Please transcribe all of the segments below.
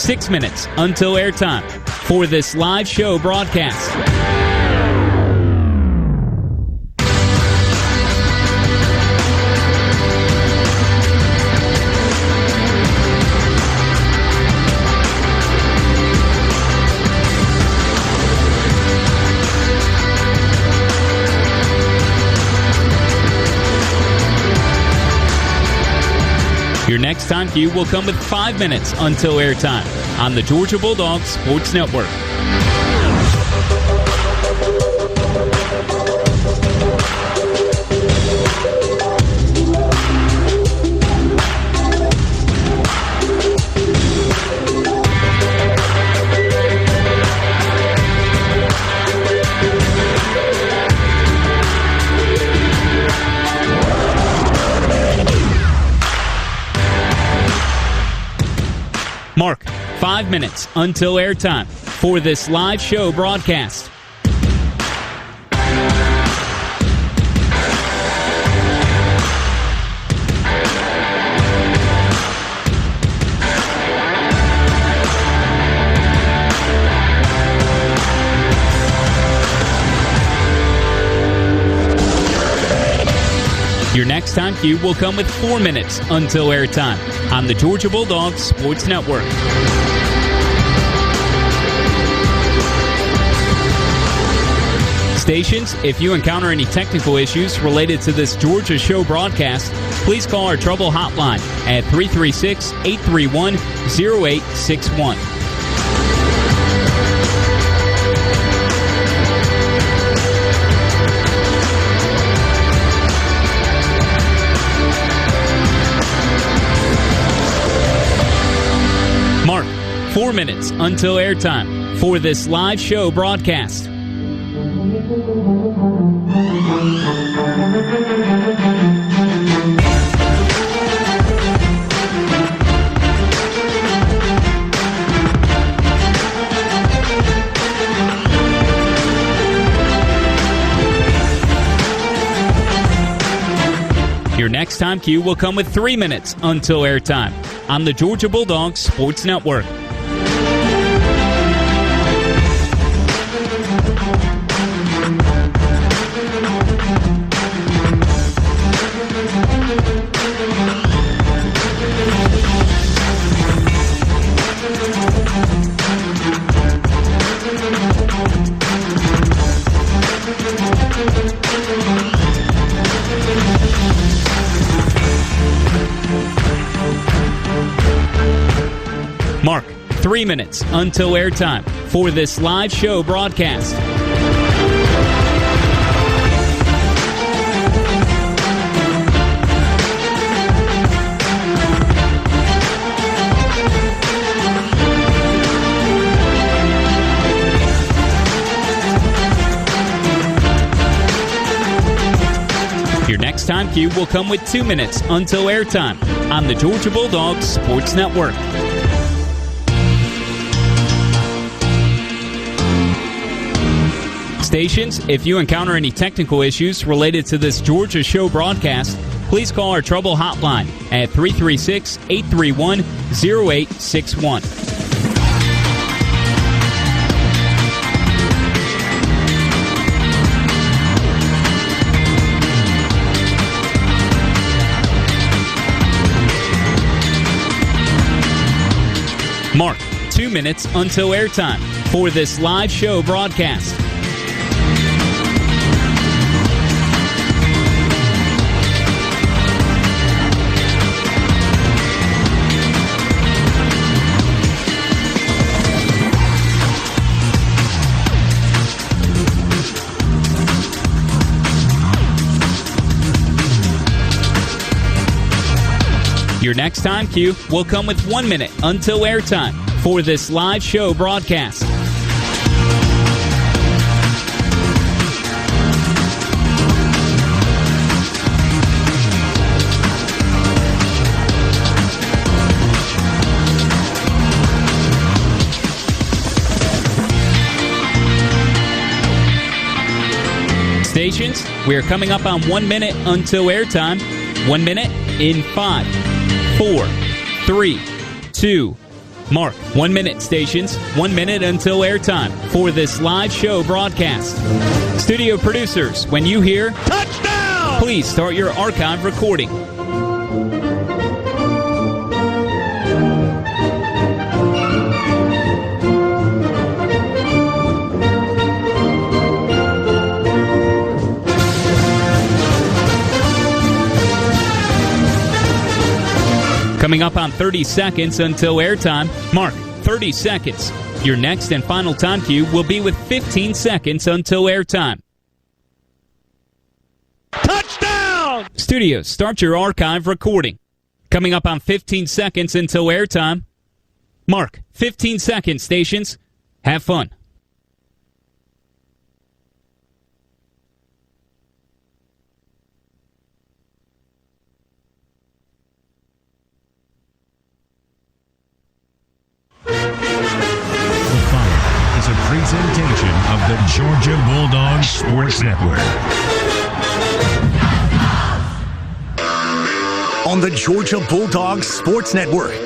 6 minutes until airtime for this live show broadcast. Your next time cue will come with 5 minutes until airtime on the Georgia Bulldogs Sports Network. Mark, 5 minutes until airtime for this live show broadcast. Your next time cue will come with 4 minutes until airtime on the Georgia Bulldogs Sports Network. Stations, if you encounter any technical issues related to this Georgia show broadcast, please call our trouble hotline at 336-831-0861. Mark, 4 minutes until airtime for this live show broadcast. Your next time cue will come with 3 minutes until airtime on the Georgia Bulldogs Sports Network. Mark, 3 minutes until airtime for this live show broadcast. Your next time cue will come with 2 minutes until airtime on the Georgia Bulldogs Sports Network. Stations, if you encounter any technical issues related to this Georgia show broadcast, please call our trouble hotline at 336-831-0861. Mark, 2 minutes until airtime for this live show broadcast. Your next time cue will come with 1 minute until airtime for this live show broadcast. Stations, we are coming up on 1 minute until airtime. 1 minute in 5, 4, 3, 2, Mark 1 minute stations, 1 minute until airtime for this live show broadcast. Studio producers, when you hear touchdown, please start your archive recording. Coming up on 30 seconds until airtime. Mark, 30 seconds. Your next and final time cue will be with 15 seconds until airtime. Touchdown! Studios, start your archive recording. Coming up on 15 seconds until airtime. Mark, 15 seconds, stations. Have fun. Presentation of the Georgia Bulldogs Sports Network. On the Georgia Bulldogs Sports Network,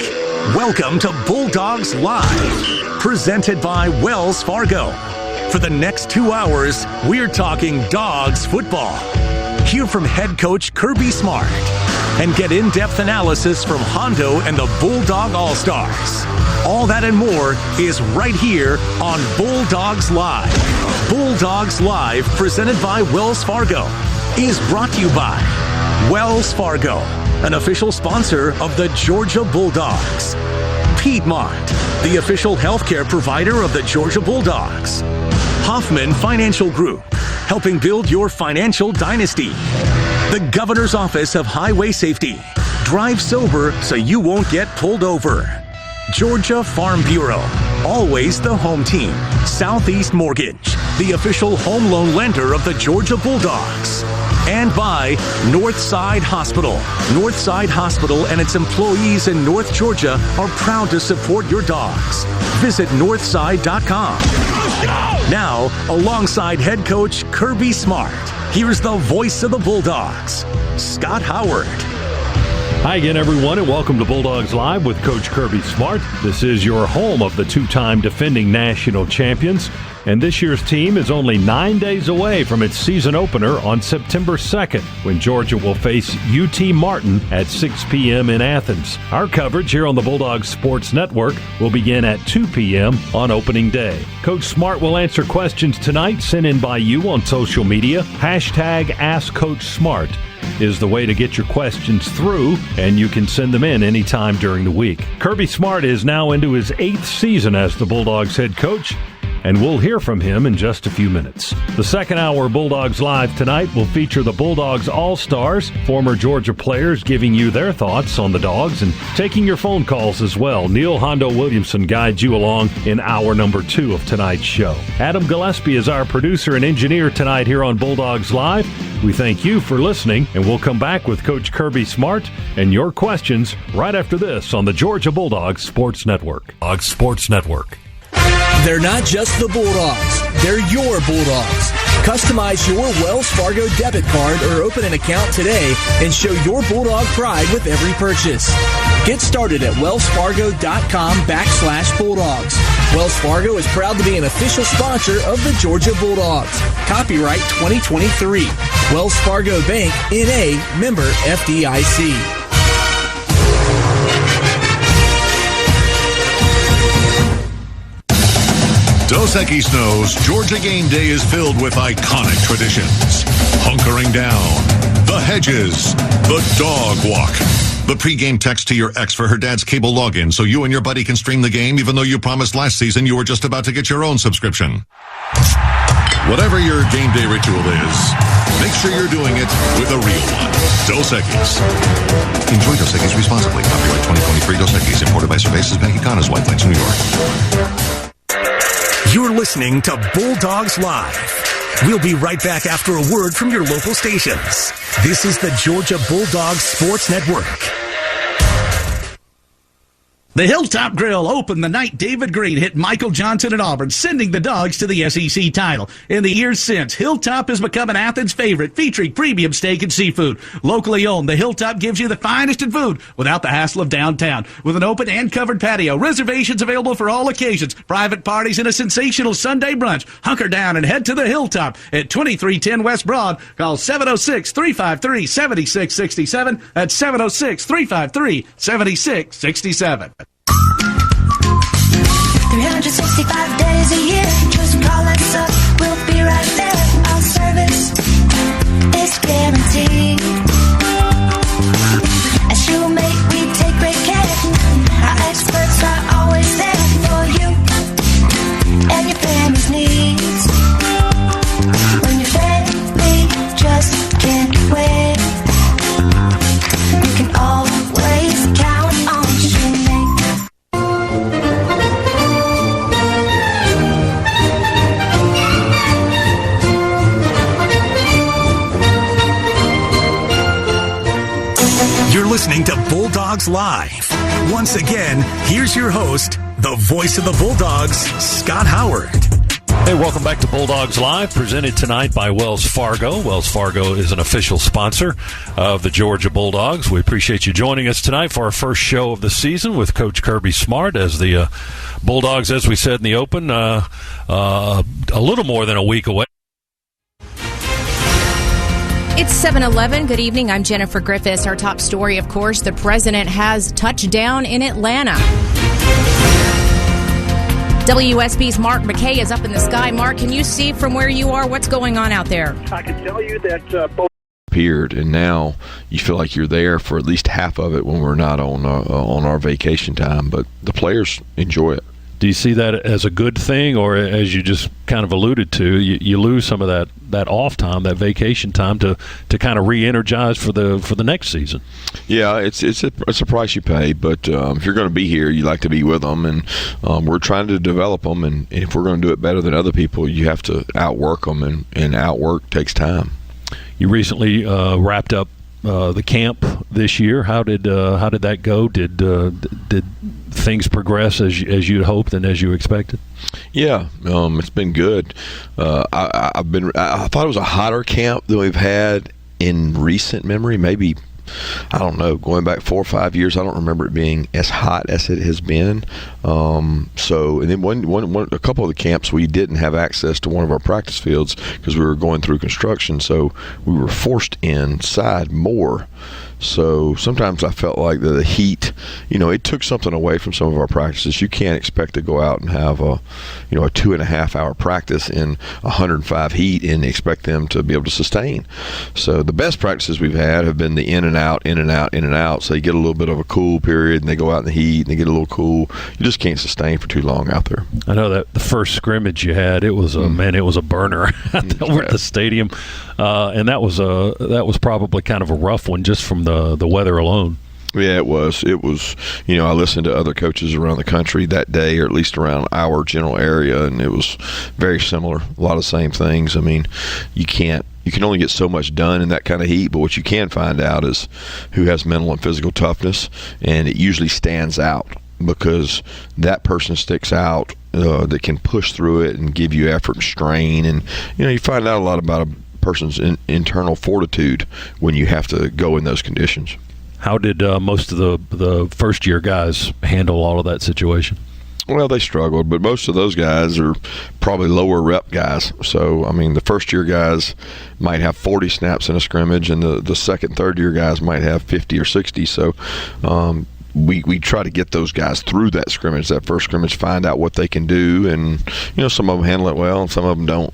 welcome to Bulldogs Live, presented by Wells Fargo. For the next 2 hours, we're talking Dogs football. Hear from head coach Kirby Smart and get in-depth analysis from Hondo and the Bulldog All-Stars. All that and more is right here on Bulldogs Live. Bulldogs Live, presented by Wells Fargo, is brought to you by Wells Fargo, an official sponsor of the Georgia Bulldogs. Piedmont, the official healthcare provider of the Georgia Bulldogs. Hoffman Financial Group, helping build your financial dynasty. The Governor's Office of Highway Safety. Drive sober so you won't get pulled over. Georgia Farm Bureau, always the home team. Southeast Mortgage, the official home loan lender of the Georgia Bulldogs. And by Northside Hospital. Northside Hospital and its employees in North Georgia are proud to support your dogs. Visit northside.com. Now, alongside head coach Kirby Smart, here's the voice of the Bulldogs, Scott Howard. Hi again, everyone, and welcome to Bulldogs Live with Coach Kirby Smart. This is your home of the two-time defending national champions, and this year's team is only 9 days away from its season opener on September 2nd, when Georgia will face UT Martin at 6 p.m. in Athens. Our coverage here on the Bulldogs Sports Network will begin at 2 p.m. on opening day. Coach Smart will answer questions tonight sent in by you on social media. Hashtag AskCoachSmart is the way to get your questions through, and you can send them in anytime during the week. Kirby Smart is now into his 8th season as the Bulldogs head coach, and we'll hear from him in just a few minutes. The second hour of Bulldogs Live tonight will feature the Bulldogs All-Stars, former Georgia players giving you their thoughts on the Dogs and taking your phone calls as well. Neil Hondo Williamson guides you along in hour number 2 of tonight's show. Adam Gillespie is our producer and engineer tonight here on Bulldogs Live. We thank you for listening, and we'll come back with Coach Kirby Smart and your questions right after this on the Georgia Bulldogs Sports Network. Sports Network. They're not just the Bulldogs, they're your Bulldogs. Customize your Wells Fargo debit card or open an account today and show your Bulldog pride with every purchase. Get started at wellsfargo.com/Bulldogs. Wells Fargo is proud to be an official sponsor of the Georgia Bulldogs. Copyright 2023. Wells Fargo Bank, N.A., member FDIC. Dos Equis knows Georgia game day is filled with iconic traditions. Hunkering down, the hedges, the dog walk. The pregame text to your ex for her dad's cable login so you and your buddy can stream the game even though you promised last season you were just about to get your own subscription. Whatever your game day ritual is, make sure you're doing it with a real one. Dos Equis. Enjoy Dos Equis responsibly. Copyright 2023 Dos Equis. Imported by Cervezas Mexicanas, White Plains, New York. You're listening to Bulldogs Live. We'll be right back after a word from your local stations. This is the Georgia Bulldogs Sports Network. The Hilltop Grill opened the night David Green hit Michael Johnson at Auburn, sending the Dogs to the SEC title. In the years since, Hilltop has become an Athens favorite, featuring premium steak and seafood. Locally owned, the Hilltop gives you the finest in food without the hassle of downtown. With an open and covered patio, reservations available for all occasions, private parties, and a sensational Sunday brunch. Hunker down and head to the Hilltop at 2310 West Broad. Call 706-353-7667. That's 706-353-7667. 365 days a year, just call us up, we'll be right there. Our service is guaranteed. As you make, we take great care. Our experts are always there for you and your family's needs. When your family just can't wait, you can always count on Shimmy. You're listening to Bulldogs Live. Once again, here's your host, the voice of the Bulldogs, Scott Howard. Hey, welcome back to Bulldogs Live, presented tonight by Wells Fargo. Wells Fargo is an official sponsor of the Georgia Bulldogs. We appreciate you joining us tonight for our first show of the season with Coach Kirby Smart as the Bulldogs, as we said in the open, a little more than a week away. It's 7:11. Good evening. I'm Jennifer Griffiths. Our top story, of course, the president has touched down in Atlanta. WSB's Mark McKay is up in the sky. Mark, can you see from where you are what's going on out there? I can tell you that both appeared, and now you feel like you're there for at least half of it when we're not on our vacation time. But the players enjoy it. Do you see that as a good thing, or as you just kind of alluded to, you lose some of that off time, that vacation time, to kind of re-energize for the next season? Yeah, it's a price you pay, but if you're going to be here, you like to be with them, and we're trying to develop them, and if we're going to do it better than other people, you have to outwork them, and outwork takes time. You recently wrapped up the camp this year. How did that go? Did things progress as you'd hoped and as you expected? Yeah, it's been good. I thought it was a hotter camp than we've had in recent memory. Maybe, I don't know, going back 4 or 5 years, I don't remember it being as hot as it has been. And then a couple of the camps we didn't have access to one of our practice fields because we were going through construction, so we were forced inside more. So sometimes I felt like the heat, it took something away from some of our practices. You can't expect to go out and have a 2.5 hour practice in 105 heat and expect them to be able to sustain. So the best practices we've had have been the in and out, in and out, in and out. So you get a little bit of a cool period and they go out in the heat and they get a little cool. You just can't sustain for too long out there. I know that the first scrimmage you had, it was a burner over at the stadium, and that was probably kind of a rough one just from the weather alone. Yeah, it was. I listened to other coaches around the country that day, or at least around our general area, and it was very similar. A lot of the same things. I mean, you can only get so much done in that kind of heat, but what you can find out is who has mental and physical toughness, and it usually stands out because that person sticks out that can push through it and give you effort and strain, and you find out a lot about a person's internal fortitude when you have to go in those conditions. How did most of the first-year guys handle all of that situation? Well, they struggled, but most of those guys are probably lower rep guys. So, I mean, the first-year guys might have 40 snaps in a scrimmage, and the second, third-year guys might have 50 or 60. So, we try to get those guys through that first scrimmage, find out what they can do, and, some of them handle it well and some of them don't.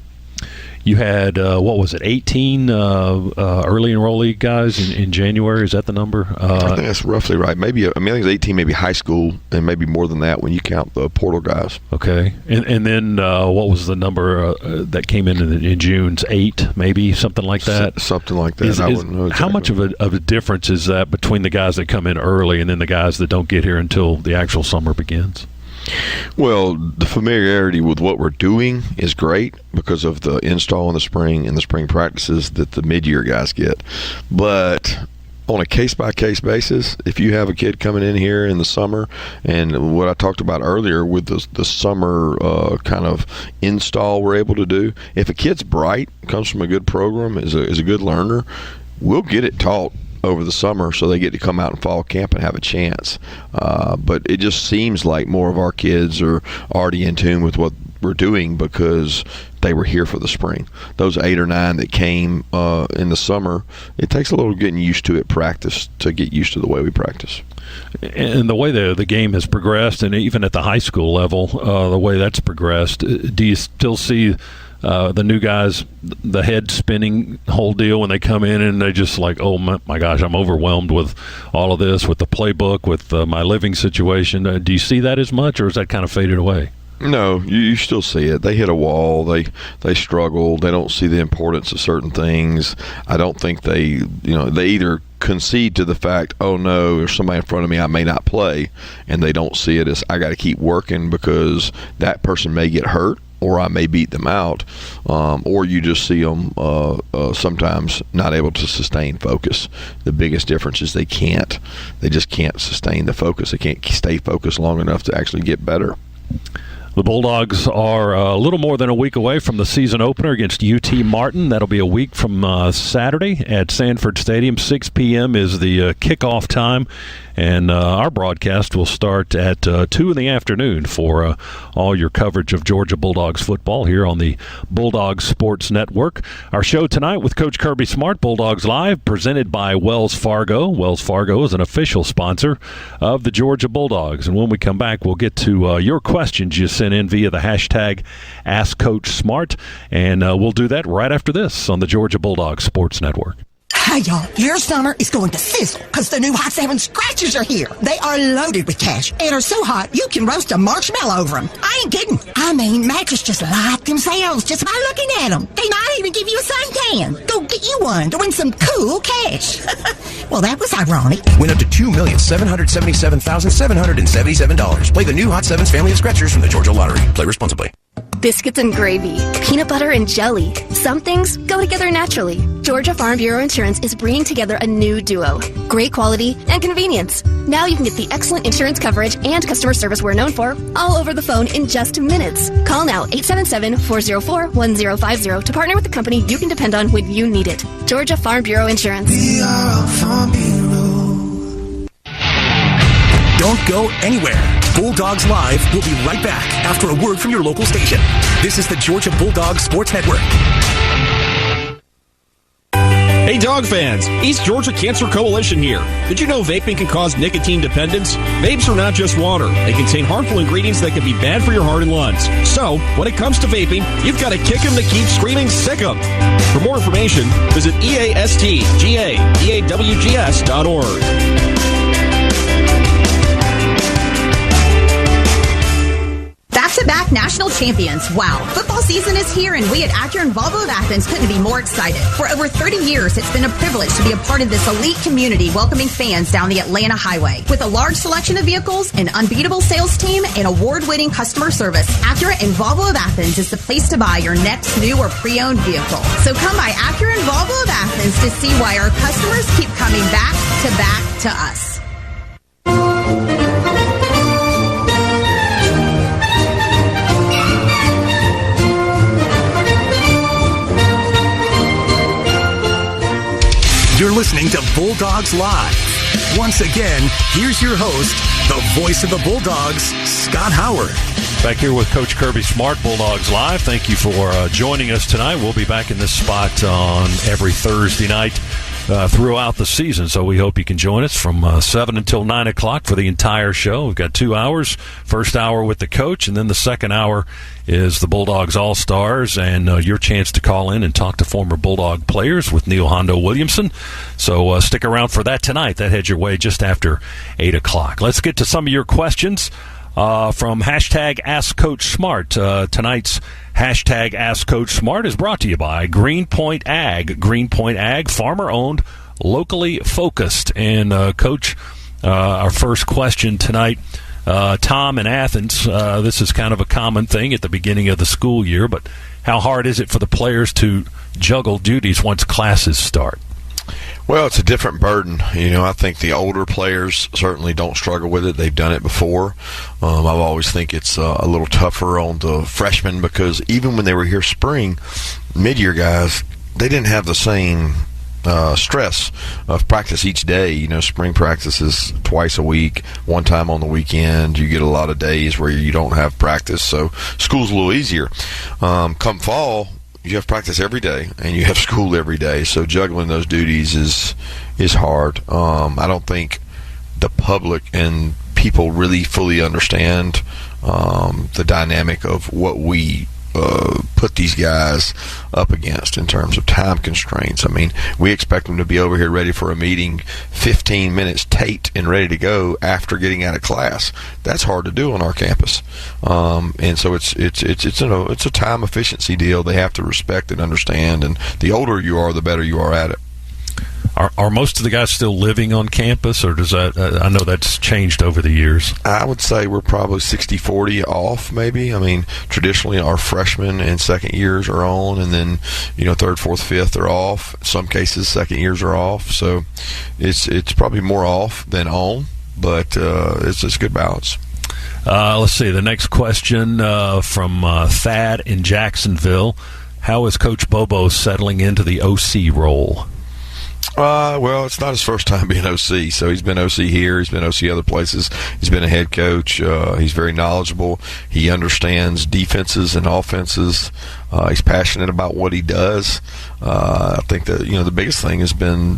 You had, 18 early enrollee guys in January? Is that the number? I think that's roughly right. I think it's 18, maybe high school, and maybe more than that when you count the portal guys. Okay. And then what was the number that came in June? 8, maybe, something like that? Something like that. I wouldn't know exactly. How much of a difference is that between the guys that come in early and then the guys that don't get here until the actual summer begins? Well, the familiarity with what we're doing is great because of the install in the spring and the spring practices that the mid-year guys get. But on a case-by-case basis, if you have a kid coming in here in the summer, and what I talked about earlier with the summer kind of install we're able to do, if a kid's bright, comes from a good program, is a good learner, we'll get it taught over the summer so they get to come out in fall camp and have a chance. But it just seems like more of our kids are already in tune with what we're doing because they were here for the spring. Those 8 or 9 that came in the summer, it takes a little getting used to it, practice, to get used to the way we practice. And the way the game has progressed, and even at the high school level, the way that's progressed, do you still see the new guys, the head spinning whole deal when they come in and they just like, oh my gosh, I'm overwhelmed with all of this, with the playbook, with my living situation? Do you see that as much, or is that kind of faded away? No, you still see it. They hit a wall. They struggle. They don't see the importance of certain things. I don't think they either concede to the fact, oh no, there's somebody in front of me, I may not play, and they don't see it as I got to keep working because that person may get hurt, or I may beat them out, or you just see them sometimes not able to sustain focus. The biggest difference is they just can't sustain the focus. They can't stay focused long enough to actually get better. The Bulldogs are a little more than a week away from the season opener against UT Martin. That'll be a week from Saturday at Sanford Stadium. 6 p.m. is the kickoff time, and our broadcast will start at 2 in the afternoon for all your coverage of Georgia Bulldogs football here on the Bulldogs Sports Network. Our show tonight with Coach Kirby Smart, Bulldogs Live, presented by Wells Fargo. Wells Fargo is an official sponsor of the Georgia Bulldogs. And when we come back, we'll get to your questions you sent in via the hashtag AskCoachSmart, and we'll do that right after this on the Georgia Bulldogs Sports Network. Hey, y'all, your summer is going to sizzle because the new Hot 7 scratchers are here. They are loaded with cash and are so hot you can roast a marshmallow over them. I ain't kidding. I mean, mattresses just light themselves just by looking at them. They might even give you a suntan. Go get you one to win some cool cash. Well, that was ironic. Win up to $2,777,777. Play the new Hot 7's family of scratchers from the Georgia Lottery. Play responsibly. Biscuits and gravy, peanut butter and jelly. Some things go together naturally. Georgia Farm Bureau Insurance is bringing together a new duo. Great quality and convenience. Now you can get the excellent insurance coverage and customer service we're known for all over the phone in just minutes. Call now 877-404-1050 to partner with the company you can depend on when you need it. Georgia Farm Bureau Insurance. We are Farm Bureau. Don't go anywhere. Bulldogs Live will be right back after a word from your local station. This is the Georgia Bulldogs Sports Network. Hey dog fans, East Georgia Cancer Coalition here. Did you know vaping can cause nicotine dependence? Vapes are not just water. They contain harmful ingredients that can be bad for your heart and lungs. So, when it comes to vaping, you've got to kick 'em to keep screaming sick 'em. For more information, visit EASTGAEAWGS.org. Back-to-back national champions. Wow. Football season is here, and we at Acura and Volvo of Athens couldn't be more excited. For over 30 years, it's been a privilege to be a part of this elite community welcoming fans down the Atlanta Highway. With a large selection of vehicles, an unbeatable sales team, and award-winning customer service, Acura and Volvo of Athens is the place to buy your next new or pre-owned vehicle. So come by Acura and Volvo of Athens to see why our customers keep coming back to us. You're listening to Bulldogs Live. Once again, here's your host, the voice of the Bulldogs, Scott Howard. Back here with Coach Kirby Smart, Bulldogs Live. Thank you for joining us tonight. We'll be back in this spot on every Thursday night throughout the season, so we hope you can join us from 7 until 9 o'clock for the entire show. We've got 2 hours, first hour with the coach, and then the second hour is the Bulldogs All-Stars, and your chance to call in and talk to former Bulldog players with Neil Hondo Williamson. So stick around for that tonight. That heads your way just after 8 o'clock. Let's get to some of your questions from hashtag AskCoachSmart. Tonight's hashtag AskCoachSmart is brought to you by Greenpoint Ag. Greenpoint Ag, farmer-owned, locally focused. And, Coach, our first question tonight, Tom in Athens, this is kind of a common thing at the beginning of the school year, but how hard is it for the players to juggle duties once classes start? Well, it's a different burden. I think the older players certainly don't struggle with it. They've done it before. I always think it's a little tougher on the freshmen because even when they were here spring, mid-year guys, they didn't have the same stress of practice each day. Spring practice is twice a week, one time on the weekend. You get a lot of days where you don't have practice, so school's a little easier. Come fall, you have practice every day and you have school every day, so juggling those duties is hard. I don't think the public and people really fully understand the dynamic of what we put these guys up against in terms of time constraints. I mean, we expect them to be over here ready for a meeting 15 minutes taped and ready to go after getting out of class. That's hard to do on our campus, and so it's a time efficiency deal they have to respect and understand. And the older you are, the better you are at it. Are most of the guys still living on campus, or does that? I know that's changed over the years. I would say we're probably 60-40 off, maybe. I mean, traditionally our freshmen and second years are on, and then third, fourth, fifth are off. In some cases, second years are off. So it's probably more off than on, but it's a good balance. Let's see. The next question from Thad in Jacksonville: how is Coach Bobo settling into the OC role? Well, it's not his first time being OC. So he's been OC here. He's been OC other places. He's been a head coach. He's very knowledgeable. He understands defenses and offenses. He's passionate about what he does. I think that the biggest thing has been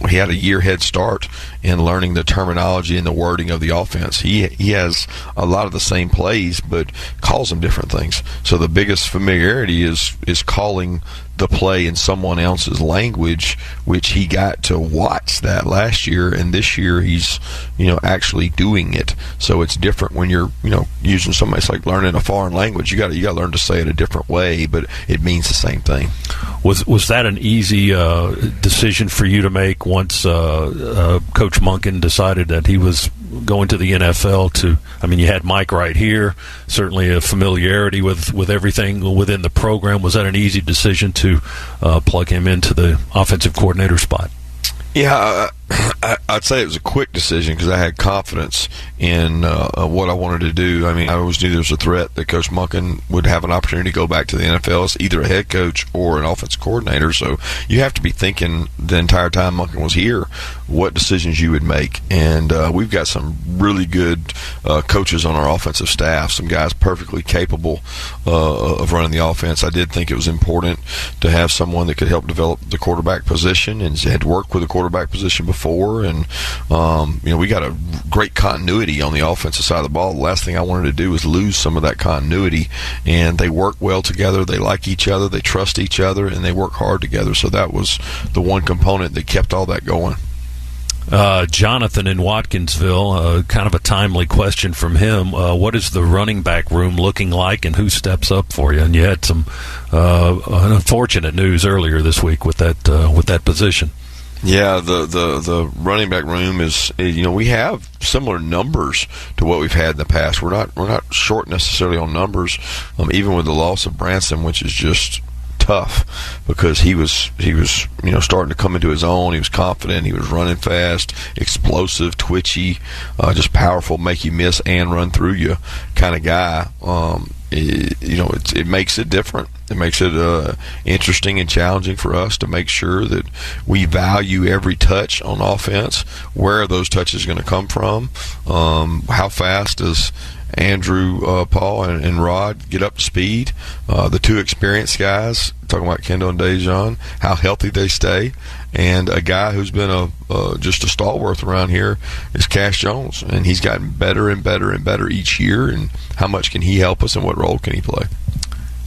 he had a year head start in learning the terminology and the wording of the offense. He has a lot of the same plays, but calls them different things. So the biggest familiarity is calling the play in someone else's language, which he got to watch that last year, and this year he's actually doing it. So it's different when you're using somebody. It's like learning a foreign language. You got to learn to say it a different way, but it means the same thing. Was that an easy decision for you to make once Coach Monken decided that he was going to the NFL? You had Mike right here, certainly a familiarity with everything within the program. Was that an easy decision to plug him into the offensive coordinator spot? Yeah, I'd say it was a quick decision because I had confidence in what I wanted to do. I always knew there was a threat that Coach Monken would have an opportunity to go back to the NFL as either a head coach or an offensive coordinator. So you have to be thinking the entire time Monken was here what decisions you would make. And we've got some really good coaches on our offensive staff, some guys perfectly capable of running the offense. I did think it was important to have someone that could help develop the quarterback position and had worked with the quarterback position before, and we got a great continuity on the offensive side of the ball. The last thing I wanted to do was lose some of that continuity, and they work well together. They like each other, they trust each other, and they work hard together. So that was the one component that kept all that going. Jonathan in Watkinsville, kind of a timely question from him. What is the running back room looking like, and who steps up for you? And you had some unfortunate news earlier this week with that position. Yeah, the running back room is, we have similar numbers to what we've had in the past. We're not short necessarily on numbers, even with the loss of Branson, which is just tough because he was starting to come into his own. He was confident. He was running fast, explosive, twitchy, just powerful, make you miss and run through you kind of guy. It makes it different. It makes it interesting and challenging for us to make sure that we value every touch on offense. Where are those touches going to come from? How fast does Andrew, Paul, and Rod get up to speed? The two experienced guys, talking about Kendall and Dejon, how healthy they stay. And a guy who's been just a stalwart around here is Cash Jones, and he's gotten better and better and better each year. And how much can he help us, and what role can he play?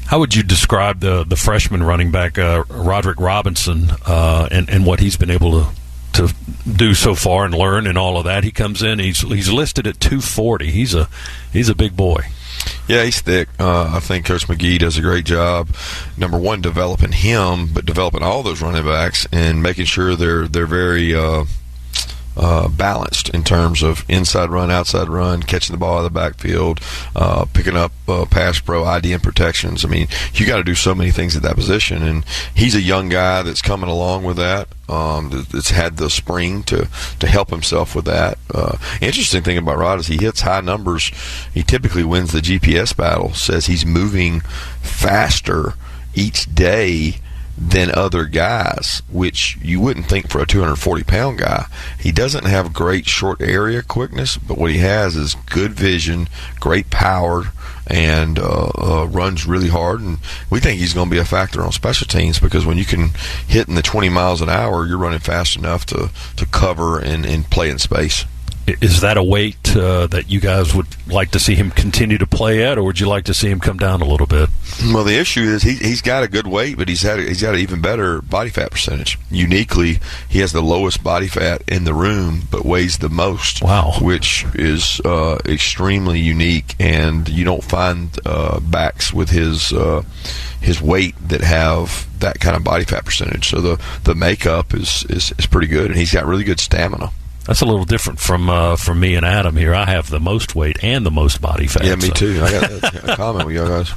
How would you describe the freshman running back, Roderick Robinson, and what he's been able to do so far and learn and all of that? He comes in, he's listed at 240. He's a big boy. Yeah, he's thick. I think Coach McGee does a great job, number one, developing him, but developing all those running backs and making sure they're very balanced in terms of inside run, outside run, catching the ball out of the backfield, picking up pass pro, IDM protections. I mean, you got to do so many things at that position, and he's a young guy that's coming along with that. That's had the spring to help himself with that. Interesting thing about Rod is he hits high numbers. He typically wins the GPS battle. Says he's moving faster each day than other guys, which you wouldn't think for a 240-pound guy. He doesn't have great short area quickness, but what he has is good vision, great power, and runs really hard. And we think he's going to be a factor on special teams because when you can hit in the 20 miles an hour, you're running fast enough to cover and play in space. Is that a weight that you guys would like to see him continue to play at, or would you like to see him come down a little bit? Well, the issue is he's got a good weight, but he's got an even better body fat percentage. Uniquely, he has the lowest body fat in the room, but weighs the most. Wow, which is extremely unique, and you don't find backs with his weight that have that kind of body fat percentage. So the makeup is pretty good, and he's got really good stamina. That's a little different from me and Adam here. I have the most weight and the most body fat. Yeah, me too. I got a comment with you guys.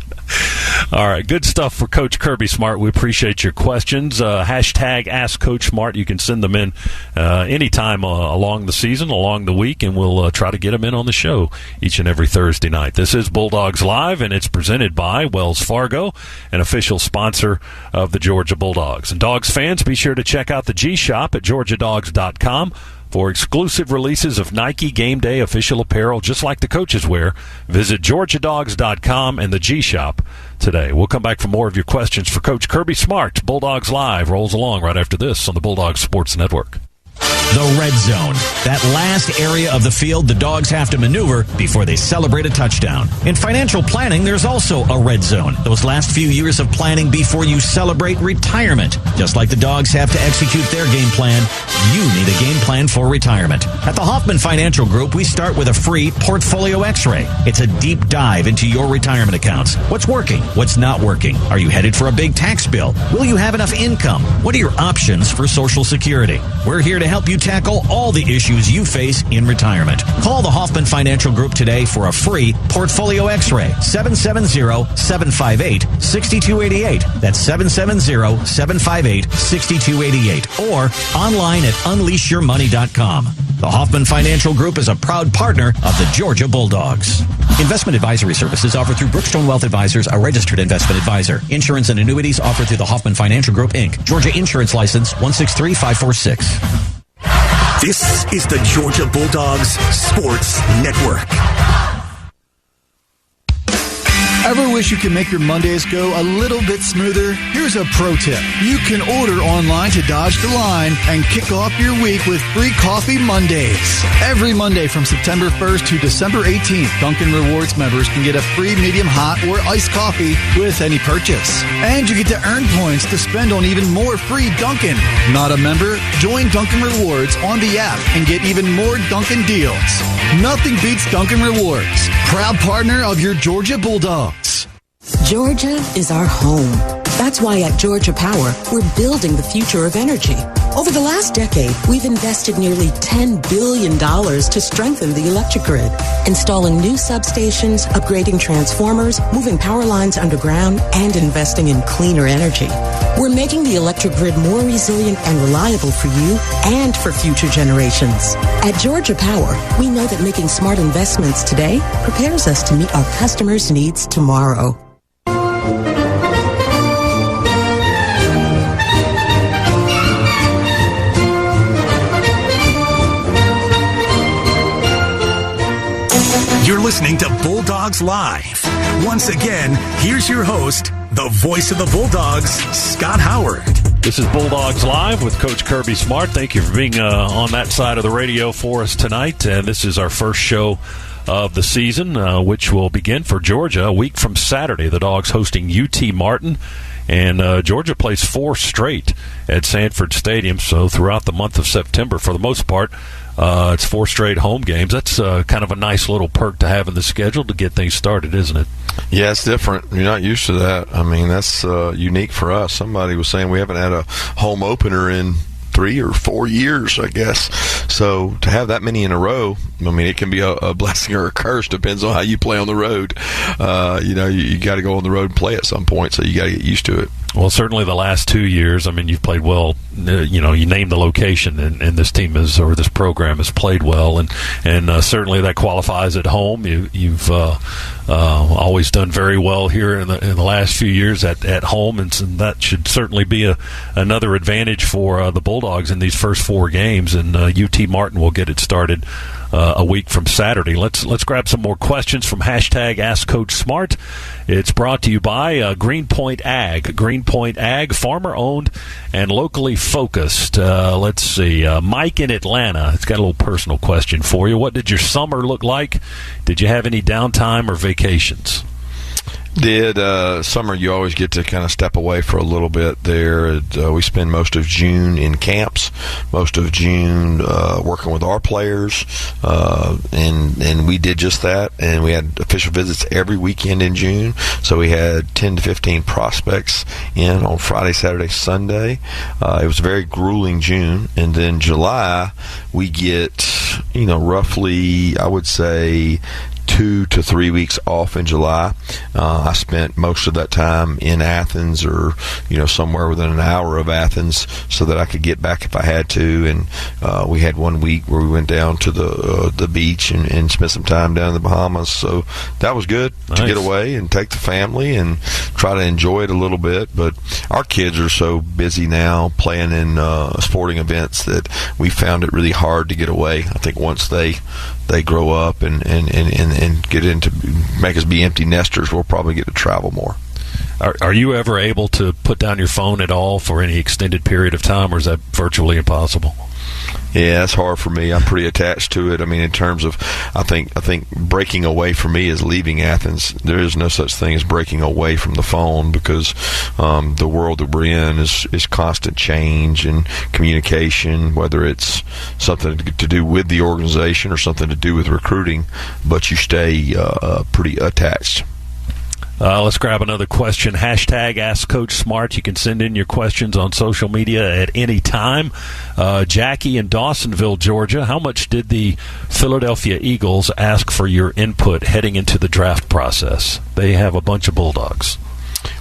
All right, good stuff for Coach Kirby Smart. We appreciate your questions. Hashtag Ask Coach Smart. You can send them in anytime along the season, along the week, and we'll try to get them in on the show each and every Thursday night. This is Bulldogs Live, and it's presented by Wells Fargo, an official sponsor of the Georgia Bulldogs. And Dogs fans, be sure to check out the G-Shop at GeorgiaDogs.com. For exclusive releases of Nike Game Day official apparel, just like the coaches wear, visit GeorgiaDogs.com and the G-Shop today. We'll come back for more of your questions for Coach Kirby Smart. Bulldogs Live rolls along right after this on the Bulldogs Sports Network. The red zone, that last area of the field the Dogs have to maneuver before they celebrate a touchdown. In financial planning, there's also a red zone. Those last few years of planning before you celebrate retirement. Just like the Dogs have to execute their game plan, you need a game plan for retirement. At the Hoffman Financial Group, we start with a free portfolio x-ray. It's a deep dive into your retirement accounts. What's working? What's not working? Are you headed for a big tax bill? Will you have enough income? What are your options for Social Security? We're here to help you tackle all the issues you face in retirement. Call the Hoffman Financial Group today for a free portfolio x-ray. 770-758-6288. That's 770-758-6288. Or online at unleashyourmoney.com. The Hoffman Financial Group is a proud partner of the Georgia Bulldogs. Investment advisory services offered through Brookstone Wealth Advisors, a registered investment advisor. Insurance and annuities offered through the Hoffman Financial Group, Inc. Georgia Insurance License 163546. This is the Georgia Bulldogs Sports Network. Ever wish you could make your Mondays go a little bit smoother? Here's a pro tip. You can order online to dodge the line and kick off your week with free Coffee Mondays. Every Monday from September 1st to December 18th, Dunkin' Rewards members can get a free medium hot or iced coffee with any purchase. And you get to earn points to spend on even more free Dunkin'. Not a member? Join Dunkin' Rewards on the app and get even more Dunkin' deals. Nothing beats Dunkin' Rewards. Proud partner of your Georgia Bulldogs. Georgia is our home. That's why at Georgia Power, we're building the future of energy. Over the last decade, we've invested nearly $10 billion to strengthen the electric grid, installing new substations, upgrading transformers, moving power lines underground, and investing in cleaner energy. We're making the electric grid more resilient and reliable for you and for future generations. At Georgia Power, we know that making smart investments today prepares us to meet our customers' needs tomorrow. You're listening to Bulldogs Live. Once again, here's your host, the voice of the Bulldogs, Scott Howard. This is Bulldogs Live with Coach Kirby Smart. Thank you for being on that side of the radio for us tonight. And this is our first show of the season, which will begin for Georgia a week from Saturday. The Dogs hosting UT Martin. And Georgia plays 4 straight at Sanford Stadium. So throughout the month of September, for the most part, it's 4 straight home games. That's kind of a nice little perk to have in the schedule to get things started, isn't it? Yeah, it's different. You're not used to that. I mean, that's unique for us. Somebody was saying we haven't had a home opener in 3 or 4 years, I guess. So to have that many in a row, I mean, it can be a blessing or a curse. Depends on how you play on the road. You got to go on the road and play at some point, so you got to get used to it. Well, certainly the last 2 years, I mean, you've played well. You name the location, and this team this program has played well, and certainly that qualifies at home. You've always done very well here in the last few years at home, and that should certainly be another advantage for the Bulldogs in these first 4 games. And UT Martin will get it started a week from Saturday. Let's grab some more questions from hashtag Ask Coach Smart. It's brought to you by Greenpoint Ag. Greenpoint Ag, farmer-owned and locally focused. Let's see. Mike in Atlanta. It's got a little personal question for you. What did your summer look like? Did you have any downtime or vacations? Summer, you always get to kind of step away for a little bit there. We spend most of June in camps, most of June working with our players, and we did just that. And we had official visits every weekend in June. So we had 10 to 15 prospects in on Friday, Saturday, Sunday. It was a very grueling June. And then July, we get, roughly, I would say, 2 to 3 weeks off in July. I spent most of that time in Athens, or somewhere within an hour of Athens, so that I could get back if I had to. And we had 1 week where we went down to the beach and spent some time down in the Bahamas. So that was good to get away and take the family and try to enjoy it a little bit. But our kids are so busy now playing in sporting events that we found it really hard to get away. I think once they grow up and get into make us be empty nesters, we'll probably get to travel more. Are you ever able to put down your phone at all for any extended period of time, or is that virtually impossible? Yeah, that's hard for me. I'm pretty attached to it. I mean, in terms of, I think breaking away for me is leaving Athens. There is no such thing as breaking away from the phone, because the world that we're in is constant change and communication, whether it's something to do with the organization or something to do with recruiting, but you stay pretty attached. Let's grab another question. Hashtag Ask Coach Smart. You can send in your questions on social media at any time. Jackie in Dawsonville, Georgia. How much did the Philadelphia Eagles ask for your input heading into the draft process? They have a bunch of Bulldogs.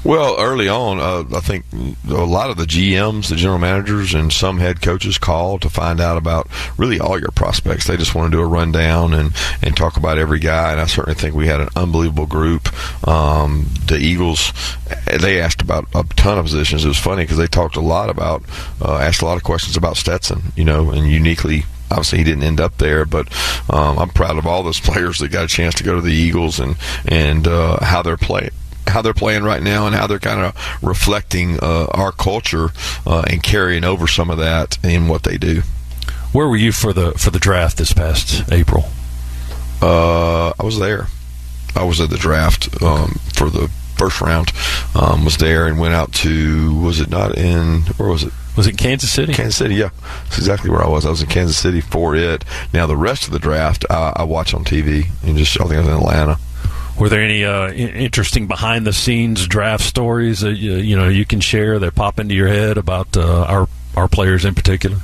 Well, early on, I think a lot of the GMs, the general managers, and some head coaches called to find out about really all your prospects. They just want to do a rundown and talk about every guy, and I certainly think we had an unbelievable group. The Eagles, they asked about a ton of positions. It was funny because they talked asked a lot of questions about Stetson, and uniquely, obviously he didn't end up there, but I'm proud of all those players that got a chance to go to the Eagles and how they're playing right now, and how they're kind of reflecting our culture and carrying over some of that in what they do. Where were you for the draft this past April? I was there. I was at the draft for the first round. Was there and went out to, where was it? Was it Kansas City? Kansas City, yeah. That's exactly where I was. I was in Kansas City for it. Now, the rest of the draft, I watch on TV. I think I was in Atlanta. Were there any interesting behind-the-scenes draft stories that you can share that pop into your head about our players in particular?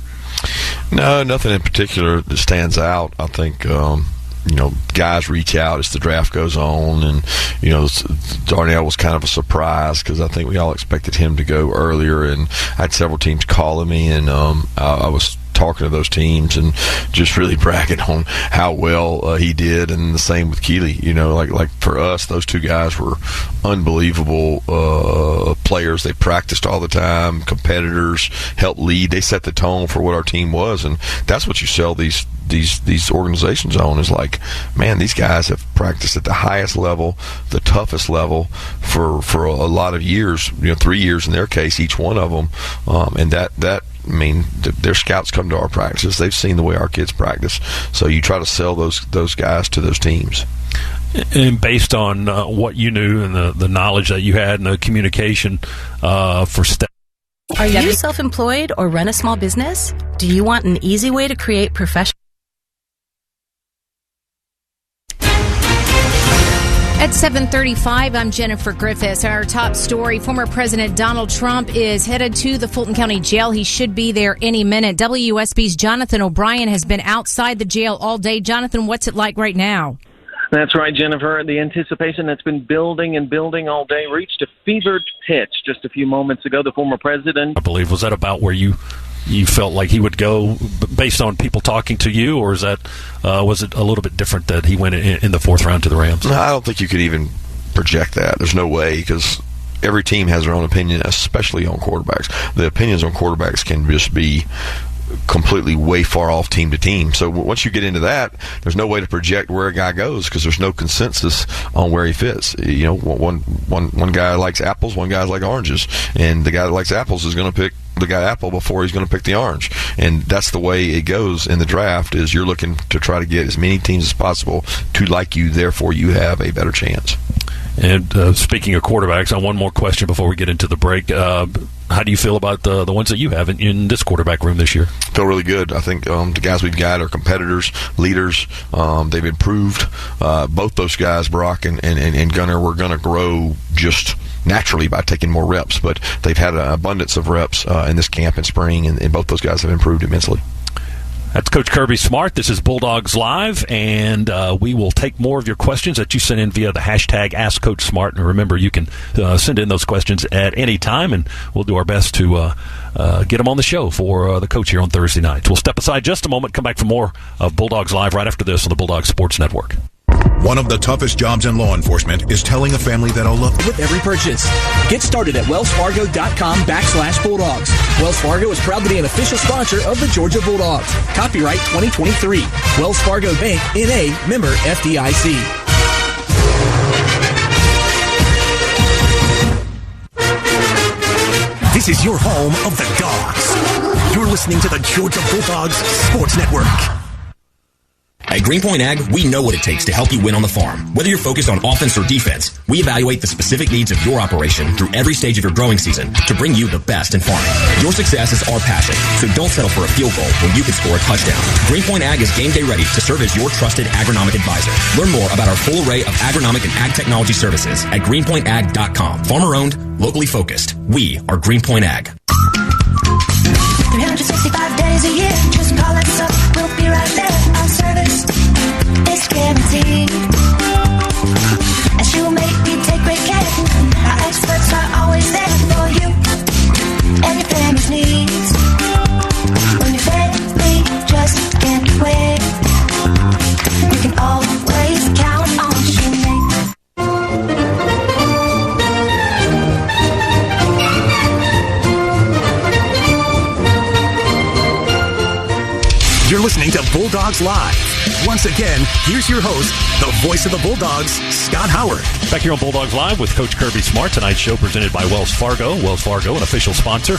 No, nothing in particular that stands out. I think guys reach out as the draft goes on, and Darnell was kind of a surprise because I think we all expected him to go earlier, and I had several teams calling me, and I was talking to those teams and just really bragging on how well he did, and the same with Keeley. Like for us, those two guys were unbelievable players. They practiced all the time, competitors, helped lead. They set the tone for what our team was, and that's what you sell these organizations on, is like, man, these guys have practiced at the highest level, the toughest level for a lot of years, 3 years in their case, each one of them, and that their scouts come to our practices. They've seen the way our kids practice, so you try to sell those guys to those teams. And based on what you knew and the knowledge that you had and the communication for staff. Are you self-employed or run a small business? Do you want an easy way to create professional? At 7:35, I'm Jennifer Griffiths. Our top story, former President Donald Trump is headed to the Fulton County Jail. He should be there any minute. WSB's Jonathan O'Brien has been outside the jail all day. Jonathan, what's it like right now? That's right, Jennifer. The anticipation that's been building and building all day reached a fevered pitch just a few moments ago. The former president, I believe, was that about where you felt like he would go based on people talking to you, or is that was it a little bit different that he went in the fourth round to the Rams? No, I don't think you could even project that. There's no way, because every team has their own opinion, especially on quarterbacks. The opinions on quarterbacks can just be completely way far off team to team. So once you get into that, there's no way to project where a guy goes because there's no consensus on where he fits. You know, one guy likes apples, one guy likes oranges, and the guy that likes apples is going to pick the guy apple before he's going to pick the orange. And that's the way it goes in the draft, is you're looking to try to get as many teams as possible to like you, therefore you have a better chance. And speaking of quarterbacks, one more question before we get into the break. How do you feel about the ones that you have in this quarterback room this year? Feel really good. I think the guys we've got are competitors, leaders. They've improved. Both those guys, Brock and Gunnar, were going to grow just naturally by taking more reps, but they've had an abundance of reps in this camp in spring, and both those guys have improved immensely. That's Coach Kirby Smart. This is Bulldogs Live, and we will take more of your questions that you send in via the hashtag AskCoachSmart. And remember, you can send in those questions at any time, and we'll do our best to get them on the show for the coach here on Thursday nights. We'll step aside just a moment, come back for more of Bulldogs Live right after this on the Bulldogs Sports Network. One of the toughest jobs in law enforcement is telling a family that I'll love with every purchase. Get started at wellsfargo.com/Bulldogs. Wells Fargo is proud to be an official sponsor of the Georgia Bulldogs. Copyright 2023. Wells Fargo Bank, N.A., member FDIC. This is your home of the Dogs. You're listening to the Georgia Bulldogs Sports Network. At Greenpoint Ag, we know what it takes to help you win on the farm. Whether you're focused on offense or defense, we evaluate the specific needs of your operation through every stage of your growing season to bring you the best in farming. Your success is our passion, so don't settle for a field goal when you can score a touchdown. Greenpoint Ag is game day ready to serve as your trusted agronomic advisor. Learn more about our full array of agronomic and ag technology services at greenpointag.com. Farmer owned, locally focused. We are Greenpoint Ag. 365 days a year, just call us up, we'll be right there. Our service is guaranteed, and she will make you take great care. Our experts are always there for you and your family's needs. When your family just can't wait, you can always count on Sinead. You're listening to Bulldogs Live. Once again, here's your host, the voice of the Bulldogs, Scott Howard. Back here on Bulldogs Live with Coach Kirby Smart. Tonight's show presented by Wells Fargo. Wells Fargo, an official sponsor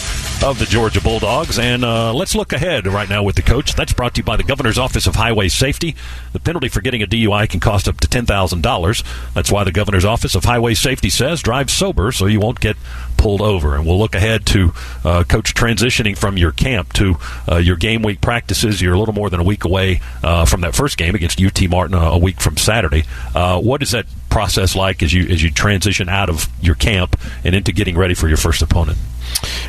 of the Georgia Bulldogs. And let's look ahead right now with the coach. That's brought to you by the Governor's Office of Highway Safety. The penalty for getting a DUI can cost up to $10,000. That's why the Governor's Office of Highway Safety says drive sober so you won't get pulled over. And we'll look ahead to Coach transitioning from your camp to your game week practices. You're a little more than a week away from that first game against UT Martin a week from Saturday. What is that process like as you transition out of your camp and into getting ready for your first opponent?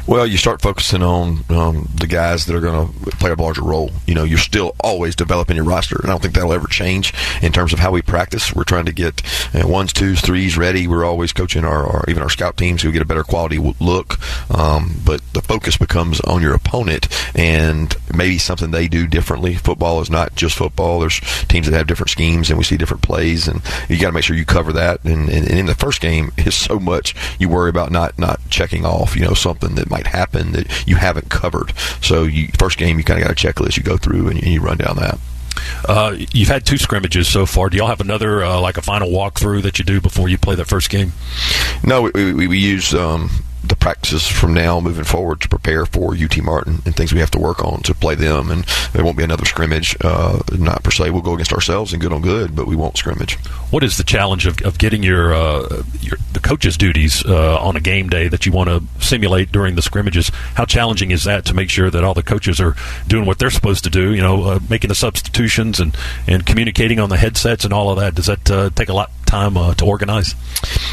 Well, you start focusing on the guys that are going to play a larger role. You know, you're still always developing your roster, and I don't think that'll ever change in terms of how we practice. We're trying to get ones, twos, threes ready. We're always coaching even our scout teams who get a better quality look. But the focus becomes on your opponent and maybe something they do differently. Football is not just football. There's teams that have different schemes, and we see different plays, and you got to make sure you cover that. And in the first game, is so much you worry about not checking off, something that might happen that you haven't covered. So first game, you kind of got a checklist you go through and you run down that. You've had 2 scrimmages so far. Do y'all have another, like a final walkthrough that you do before you play that first game? No, we use the practices from now moving forward to prepare for UT Martin and things we have to work on to play them, and there won't be another scrimmage. Not per se. We'll go against ourselves and good on good, but we won't scrimmage. What is the challenge of getting the coach's duties on a game day that you want to simulate during the scrimmages? How challenging is that to make sure that all the coaches are doing what they're supposed to do, making the substitutions and communicating on the headsets and all of that? Does that take a lot time to organize?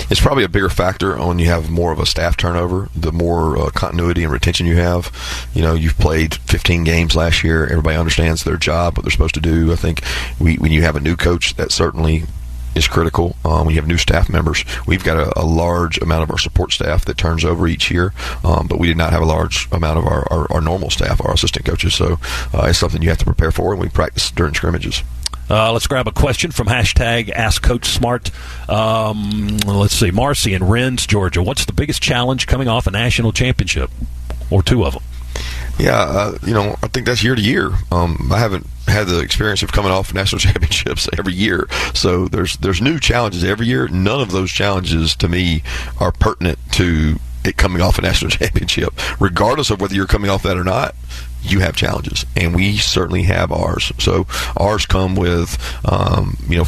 It's probably a bigger factor when you have more of a staff turnover, the more continuity and retention you have. You've played 15 games last year. Everybody understands their job, what they're supposed to do. I think when you have a new coach, that certainly is critical. When you have new staff members, we've got a large amount of our support staff that turns over each year, but we did not have a large amount of our normal staff, our assistant coaches. So it's something you have to prepare for, and we practice during scrimmages. Let's grab a question from hashtag #AskCoachSmart. Let's see. Marcy in Rennes, Georgia. What's the biggest challenge coming off a national championship, or two of them? Yeah, I think that's year to year. I haven't had the experience of coming off national championships every year, so there's new challenges every year. None of those challenges, to me, are pertinent to it coming off a national championship. Regardless of whether you're coming off that or not, you have challenges, and we certainly have ours. So ours come with,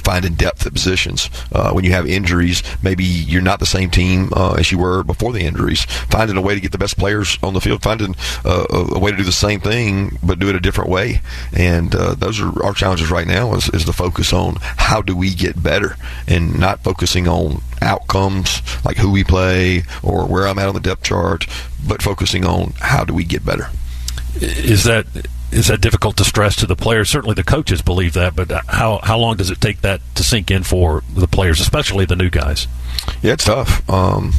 finding depth at positions. When you have injuries, maybe you're not the same team as you were before the injuries. Finding a way to get the best players on the field, finding a way to do the same thing but do it a different way. And those are our challenges right now is the focus on how do we get better and not focusing on outcomes like who we play or where I'm at on the depth chart, but focusing on how do we get better. Is that difficult to stress to the players? Certainly the coaches believe that, but how long does it take that to sink in for the players, especially the new guys? Yeah, it's tough. I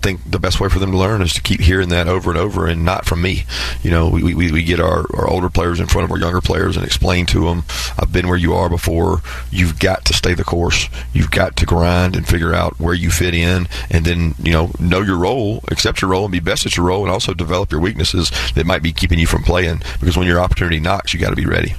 think the best way for them to learn is to keep hearing that over and over, and not from me. We get our older players in front of our younger players and explain to them, I've been where you are before. You've got to stay the course. You've got to grind and figure out where you fit in, and then know your role, accept your role, and be best at your role, and also develop your weaknesses that might be keeping you from playing, because when your opportunity knocks, you got to be ready.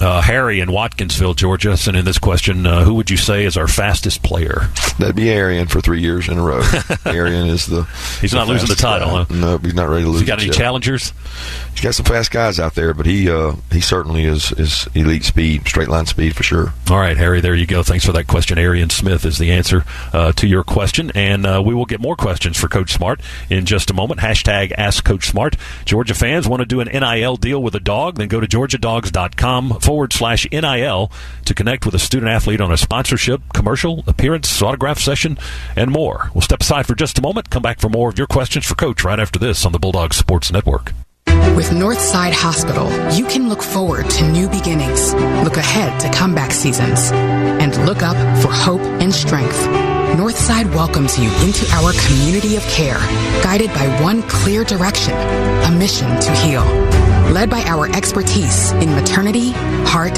Harry in Watkinsville, Georgia, sent in this question. Who would you say is our fastest player? That'd be Arian for 3 years in a row. Arian is He's not losing the title, huh? No, he's not ready to lose. Has he got any challengers? He's got some fast guys out there, but he certainly is elite speed, straight line speed for sure. All right, Harry, there you go. Thanks for that question. Arian Smith is the answer to your question, and we will get more questions for Coach Smart in just a moment. Hashtag #AskCoachSmart. Georgia fans want to do an NIL deal with a dog? Then go to georgiadogs.com/NIL to connect with a student athlete on a sponsorship, commercial, appearance, autograph session, and more. We'll step aside for just a moment, come back for more of your questions for Coach right after this on the Bulldogs Sports Network. With Northside Hospital, you can look forward to new beginnings, look ahead to comeback seasons, and look up for hope and strength. Northside welcomes you into our community of care, guided by one clear direction, a mission to heal. Led by our expertise in maternity, heart,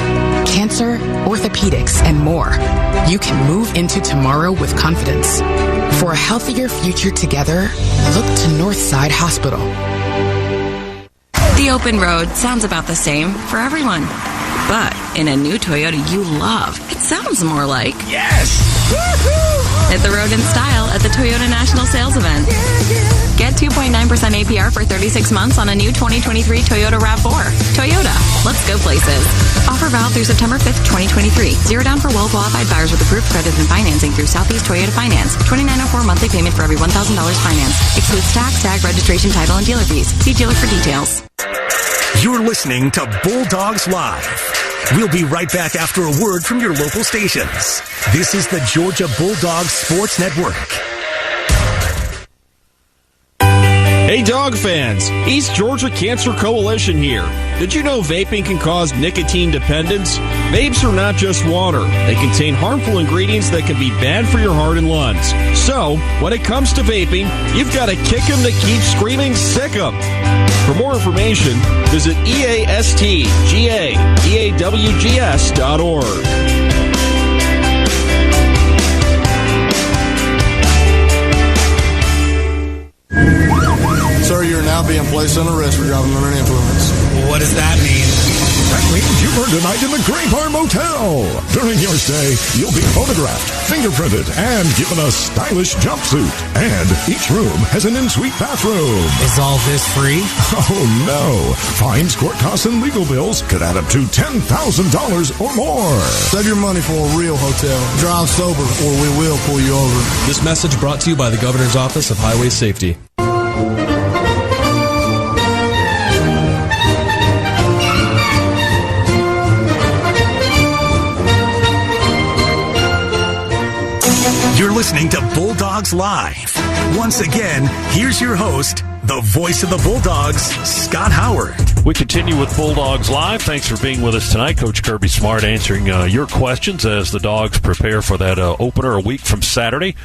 cancer, orthopedics, and more, you can move into tomorrow with confidence. For a healthier future together, look to Northside Hospital. The open road sounds about the same for everyone. But in a new Toyota you love, it sounds more like... Yes! Woohoo! Hit the road in style at the Toyota National Sales Event. Get 2.9% APR for 36 months on a new 2023 Toyota RAV4. Toyota, let's go places. Offer valid through September 5th, 2023. Zero down for well-qualified buyers with approved credit and financing through Southeast Toyota Finance. $29.04 monthly payment for every $1,000 financed. Excludes tax, tag, registration, title, and dealer fees. See dealer for details. You're listening to Bulldogs Live. We'll be right back after a word from your local stations. This is the Georgia Bulldogs Sports Network. Hey dog fans, East Georgia Cancer Coalition here. Did you know vaping can cause nicotine dependence? Vapes are not just water. They contain harmful ingredients that can be bad for your heart and lungs. So, when it comes to vaping, you've got to kick 'em to keep screaming sick 'em. For more information, visit EASTGAEAWGS.org. Sir, you're now being placed on arrest for driving under an influence. What does that mean? That means you earned a night in the Grapevine Motel. During your stay, you'll be photographed, fingerprinted, and given a stylish jumpsuit. And each room has an en-suite bathroom. Is all this free? Oh, no. Fines, court costs, and legal bills could add up to $10,000 or more. Save your money for a real hotel. Drive sober, or we will pull you over. This message brought to you by the Governor's Office of Highway Safety. listening to Bulldogs Live. Once again, here's your host, the voice of the Bulldogs, Scott Howard. We continue with Bulldogs Live. Thanks for being with us tonight. Coach Kirby Smart answering your questions as the Dogs prepare for that opener a week from Saturday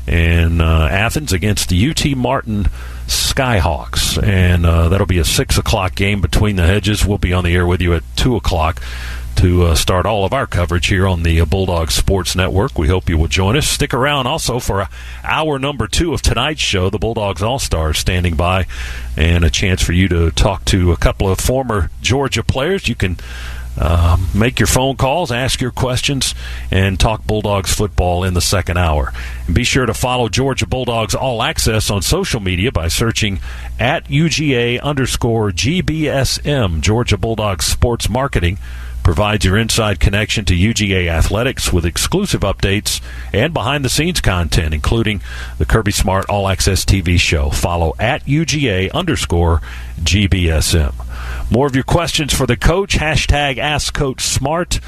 in Athens against the UT Martin Skyhawks. And that'll be a 6 o'clock game between the hedges. We'll be on the air with you at 2 o'clock to start all of our coverage here on the Bulldogs Sports Network. We hope you will join us. Stick around also for hour number 2 of tonight's show, the Bulldogs All-Stars standing by, and a chance for you to talk to a couple of former Georgia players. You can make your phone calls, ask your questions, and talk Bulldogs football in the second hour. And be sure to follow Georgia Bulldogs All Access on social media by searching at UGA_GBSM. Georgia Bulldogs Sports Marketing provides your inside connection to UGA athletics with exclusive updates and behind-the-scenes content, including the Kirby Smart All Access TV show. Follow at UGA_GBSM. More of your questions for the coach. Hashtag Ask Coach Smart.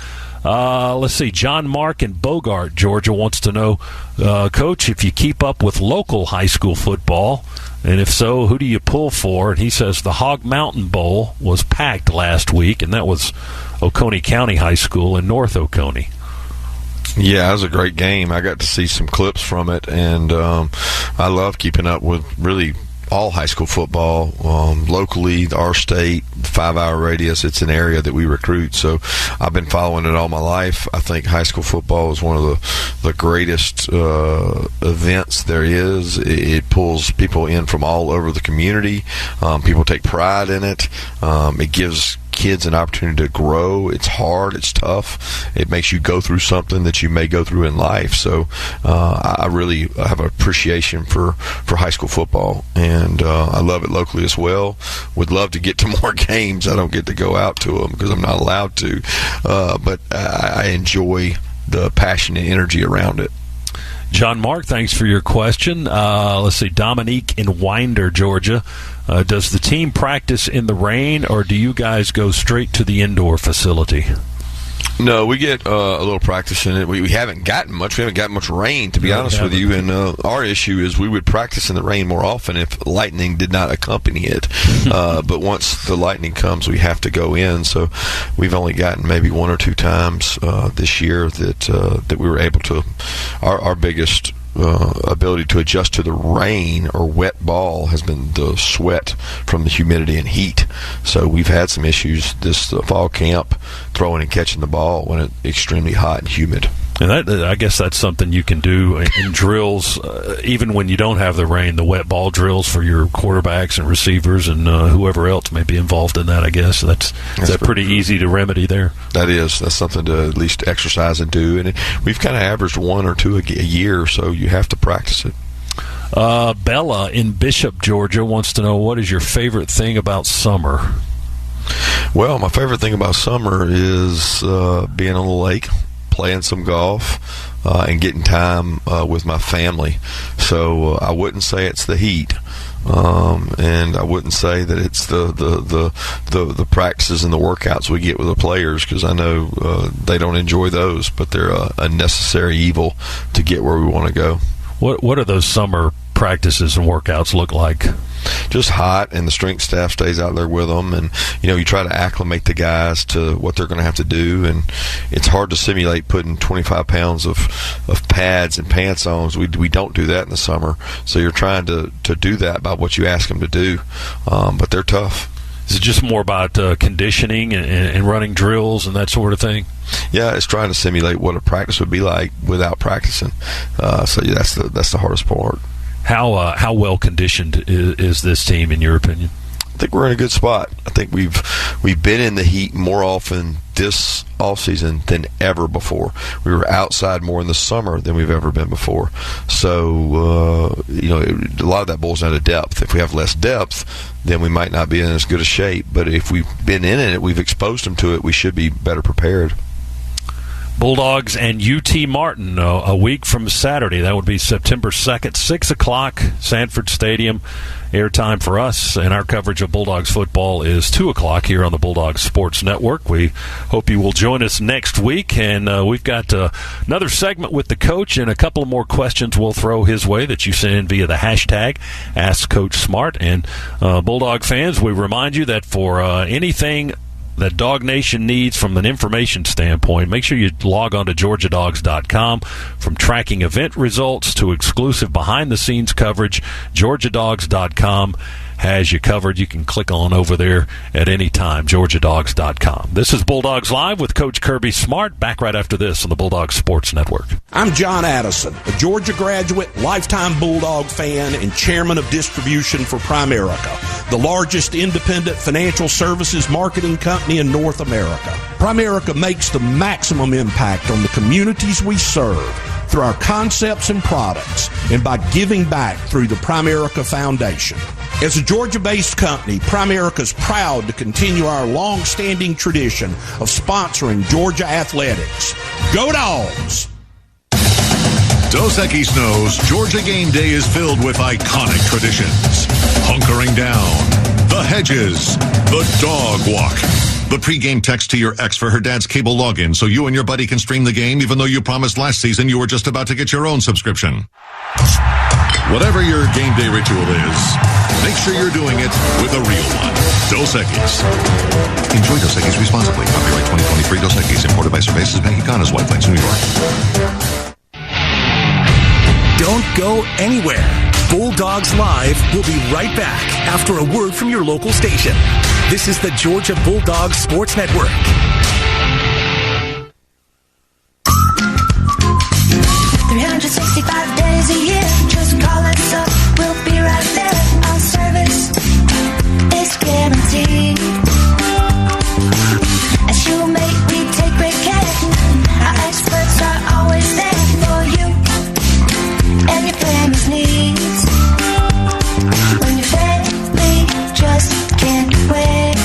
Let's see. John Mark in Bogart, Georgia, wants to know, Coach, if you keep up with local high school football, and if so, who do you pull for? And he says the Hog Mountain Bowl was packed last week, and that was Oconee County High School in North Oconee. Yeah, it was a great game. I got to see some clips from it, and I love keeping up with really all high school football locally, our state, 5-hour radius. It's an area that we recruit, so I've been following it all my life. I think high school football is one of the greatest events there is. It pulls people in from all over the community. People take pride in it. It gives kids an opportunity to grow. It's hard, it's tough, it makes you go through something that you may go through in life. So I really have an appreciation for high school football, and I love it locally as well. Would love to get to more games. I don't get to go out to them because I'm not allowed to, but I enjoy the passion and energy around it. John Mark, thanks for your question. Let's see, Dominique in Winder, Georgia. Does the team practice in the rain, or do you guys go straight to the indoor facility? No, we get a little practice in it. We haven't gotten much. We haven't gotten much rain, to be honest with you. And our issue is we would practice in the rain more often if lightning did not accompany it. But once the lightning comes, we have to go in. So we've only gotten maybe 1 or 2 times this year that we were able to. Our biggest ability to adjust to the rain or wet ball has been the sweat from the humidity and heat. So we've had some issues this fall camp throwing and catching the ball when it's extremely hot and humid. And I guess that's something you can do in drills, even when you don't have the rain, the wet ball drills for your quarterbacks and receivers and whoever else may be involved in that, I guess. That's pretty easy to remedy there. That is. That's something to at least exercise and do. And we've kind of averaged 1 or 2 a year, so you have to practice it. Bella in Bishop, Georgia, wants to know, what is your favorite thing about summer? Well, my favorite thing about summer is being on the lake, playing some golf, and getting time with my family. So I wouldn't say it's the heat, and I wouldn't say that it's the practices and the workouts we get with the players, because I know they don't enjoy those, but they're a necessary evil to get where we want to go. What are those summer practices and workouts look like? Just hot, and the strength staff stays out there with them, and you try to acclimate the guys to what they're going to have to do, and it's hard to simulate putting 25 pounds of pads and pants on. We don't do that in the summer, so you're trying to do that by what you ask them to do, but they're tough. Is it just more about conditioning and running drills and that sort of thing? Yeah, it's trying to simulate what a practice would be like without practicing. So yeah, that's the hardest part. How well conditioned is this team, in your opinion? I think we're in a good spot. I think we've been in the heat more often this offseason than ever before. We were outside more in the summer than we've ever been before. So a lot of that boils down to depth. If we have less depth, then we might not be in as good a shape. But if we've been in it, we've exposed them to it, we should be better prepared. Bulldogs and UT Martin a week from Saturday. That would be September 2nd, 6 o'clock, Sanford Stadium. Airtime for us and our coverage of Bulldogs football is 2 o'clock here on the Bulldogs Sports Network. We hope you will join us next week, and we've got another segment with the coach and a couple of more questions we'll throw his way that you send in via the hashtag AskCoachSmart. And Bulldog fans, we remind you that for anything that Dog Nation needs from an information standpoint, make sure you log on to GeorgiaDogs.com. From tracking event results to exclusive behind-the-scenes coverage, GeorgiaDogs.com has you covered. You can click on over there at any time, GeorgiaDogs.com. This is Bulldogs Live with Coach Kirby Smart. Back right after this on the Bulldogs Sports Network. I'm John Addison, a Georgia graduate, lifetime Bulldog fan, and chairman of distribution for Primerica, the largest independent financial services marketing company in North America. Primerica makes the maximum impact on the communities we serve through our concepts and products and by giving back through the Primerica Foundation. As a Georgia-based company, Primerica is proud to continue our long-standing tradition of sponsoring Georgia athletics. Go Dogs! Dos Equis knows Georgia game day is filled with iconic traditions. Hunkering down, the hedges, the dog walk. The pregame text to your ex for her dad's cable login so you and your buddy can stream the game even though you promised last season you were just about to get your own subscription. Whatever your game day ritual is, make sure you're doing it with a real one. Dos Equis. Enjoy Dos Equis responsibly. Copyright 2023 Dos Equis. Imported by Cervantes Mexicanas, White Plains, New York. Don't go anywhere. Bulldogs Live will be right back after a word from your local station. This is the Georgia Bulldogs Sports Network. $365 days a year. Just call us up. We'll be right there. Our service is guaranteed. As you make, we take great care. Our experts are always there for you and your family's needs. When your family just can't wait,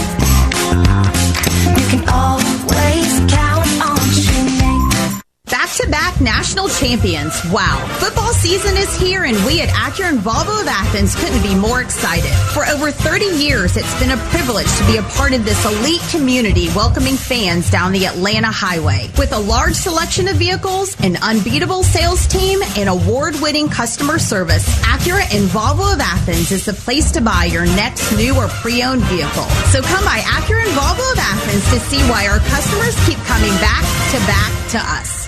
you can always count on Shanae. Back-to-back national champions. Wow. Football season is here, and we at Acura and Volvo of Athens couldn't be more excited. For over 30 years, it's been a privilege to be a part of this elite community welcoming fans down the Atlanta highway. With a large selection of vehicles, an unbeatable sales team, and award-winning customer service, Acura and Volvo of Athens is the place to buy your next new or pre-owned vehicle. So come by Acura and Volvo of Athens to see why our customers keep coming back to us.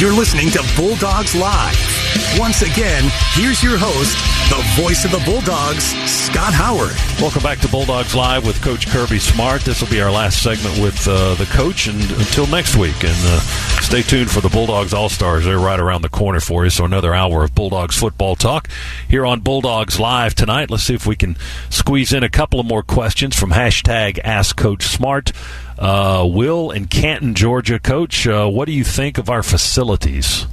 You're listening to Bulldogs Live. Once again, here's your host, the voice of the Bulldogs, Scott Howard. Welcome back to Bulldogs Live with Coach Kirby Smart. This will be our last segment with the coach and until next week. And stay tuned for the Bulldogs All-Stars. They're right around the corner for you. So another hour of Bulldogs football talk here on Bulldogs Live tonight. Let's see if we can squeeze in a couple of more questions from hashtag AskCoachSmart. Will in Canton, Georgia. Coach, what do you think of our facilities?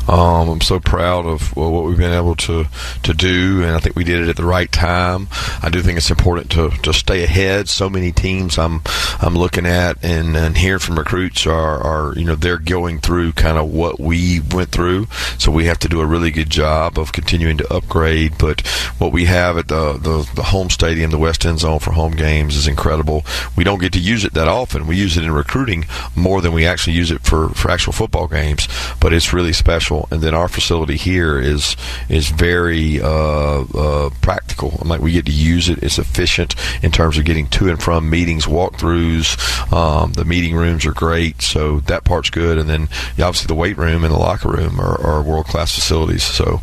I'm so proud of what we've been able to do, and I think we did it at the right time. I do think it's important to stay ahead. So many teams I'm looking at and hearing from recruits are they're going through kind of what we went through. So we have to do a really good job of continuing to upgrade. But what we have at the home stadium, the West End Zone for home games, is incredible. We don't get to use it that often. We use it in recruiting more than we actually use it for actual football games. But it's really special. And then our facility here is very practical. Like, we get to use it. It's efficient in terms of getting to and from meetings, walkthroughs. The meeting rooms are great, so that part's good. And then obviously the weight room and the locker room are world-class facilities. So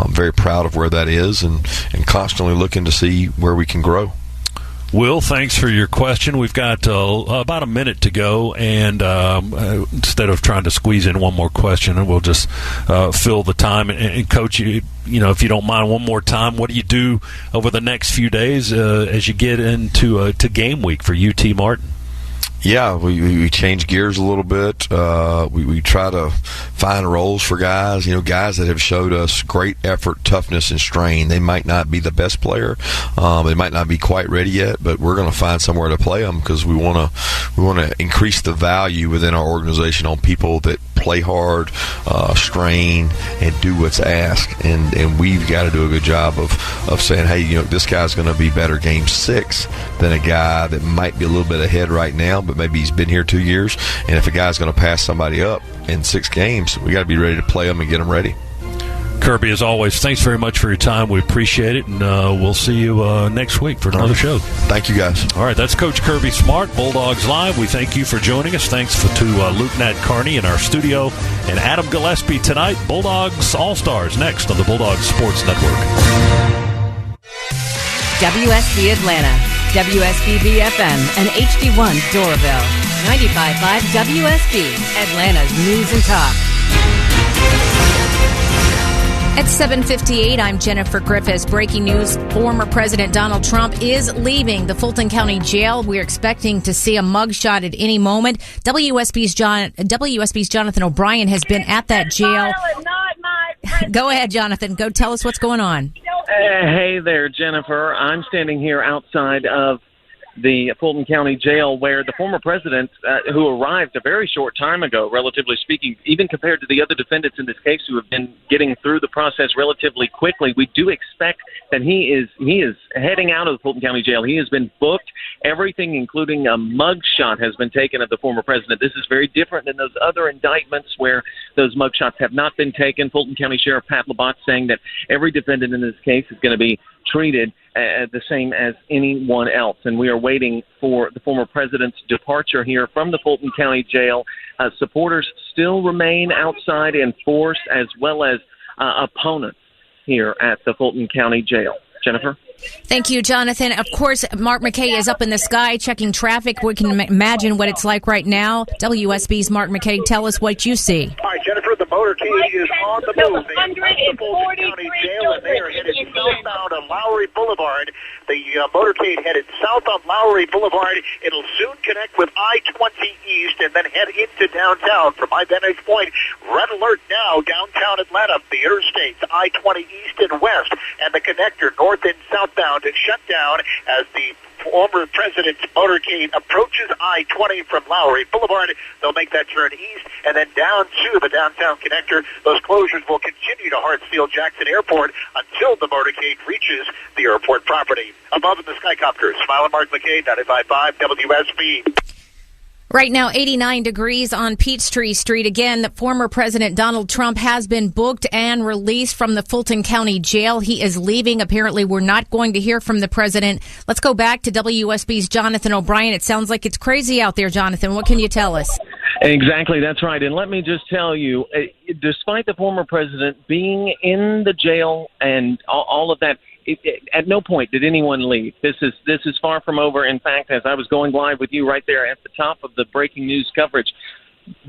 very proud of where that is, and constantly looking to see where we can grow. Will, thanks for your question. We've got about a minute to go, and instead of trying to squeeze in one more question, we'll just fill the time. And Coach, if you don't mind, one more time, what do you do over the next few days as you get into to game week for UT Martin? Yeah, we change gears a little bit. We try to find roles for guys, guys that have showed us great effort, toughness, and strain. They might not be the best player. They might not be quite ready yet, but we're going to find somewhere to play them because we want to increase the value within our organization on people that play hard, strain, and do what's asked. And we've got to do a good job of saying, hey, this guy's going to be better game 6 than a guy that might be a little bit ahead right now, but maybe he's been here 2 years. And if a guy's going to pass somebody up in 6 games, we got to be ready to play them and get them ready. Kirby, as always, thanks very much for your time. We appreciate it, and we'll see you next week for another show. Thank you, guys. All right, that's Coach Kirby Smart, Bulldogs Live. We thank you for joining us. Thanks to Luke Nat Carney in our studio and Adam Gillespie tonight. Bulldogs All-Stars next on the Bulldogs Sports Network. WSB Atlanta, WSB FM, and HD1 Doraville. 95.5 WSB, Atlanta's News and Talk. At 7:58, I'm Jennifer Griffiths. Breaking news, former President Donald Trump is leaving the Fulton County Jail. We're expecting to see a mugshot at any moment. WSB's Jonathan O'Brien has been at that jail. Go ahead, Jonathan. Go tell us what's going on. Hey there, Jennifer. I'm standing here outside of the Fulton County Jail where the former president, who arrived a very short time ago, relatively speaking, even compared to the other defendants in this case who have been getting through the process relatively quickly, we do expect that he is heading out of the Fulton County Jail. He has been booked. Everything, including a mugshot, has been taken of the former president. This is very different than those other indictments where those mugshots have not been taken. Fulton County Sheriff Pat Labatt saying that every defendant in this case is going to be treated the same as anyone else. And we are waiting for the former president's departure here from the Fulton County Jail. Supporters still remain outside in force, as well as opponents here at the Fulton County Jail. Jennifer? Thank you, Jonathan. Of course, Mark McKay is up in the sky checking traffic. We can imagine what it's like right now. WSB's Mark McKay, tell us what you see. All right, Jennifer, the motorcade is on the move. They left the Fulton County Jail, and they are headed southbound on Lowry Boulevard. The motorcade headed south on Lowry Boulevard. It'll soon connect with I-20 East and then head into downtown. From my vantage point, red alert now, downtown Atlanta. The interstates, I-20 East and West, and the connector north and southbound is shut down as the former president's motorcade approaches I-20 from Lowry Boulevard. They'll make that turn east and then down to the downtown connector. Those closures will continue to Hartsfield-Jackson Airport until the motorcade reaches the airport property. Above in the Skycopter, Smiling Mark McKay, 95.5 WSB. Right now, 89 degrees on Peachtree Street. Again, the former President Donald Trump has been booked and released from the Fulton County Jail. He is leaving. Apparently, we're not going to hear from the president. Let's go back to WSB's Jonathan O'Brien. It sounds like it's crazy out there, Jonathan. What can you tell us? Exactly, that's right. And let me just tell you, despite the former president being in the jail and all of that, at no point did anyone leave. This is far from over. In fact, as I was going live with you right there at the top of the breaking news coverage,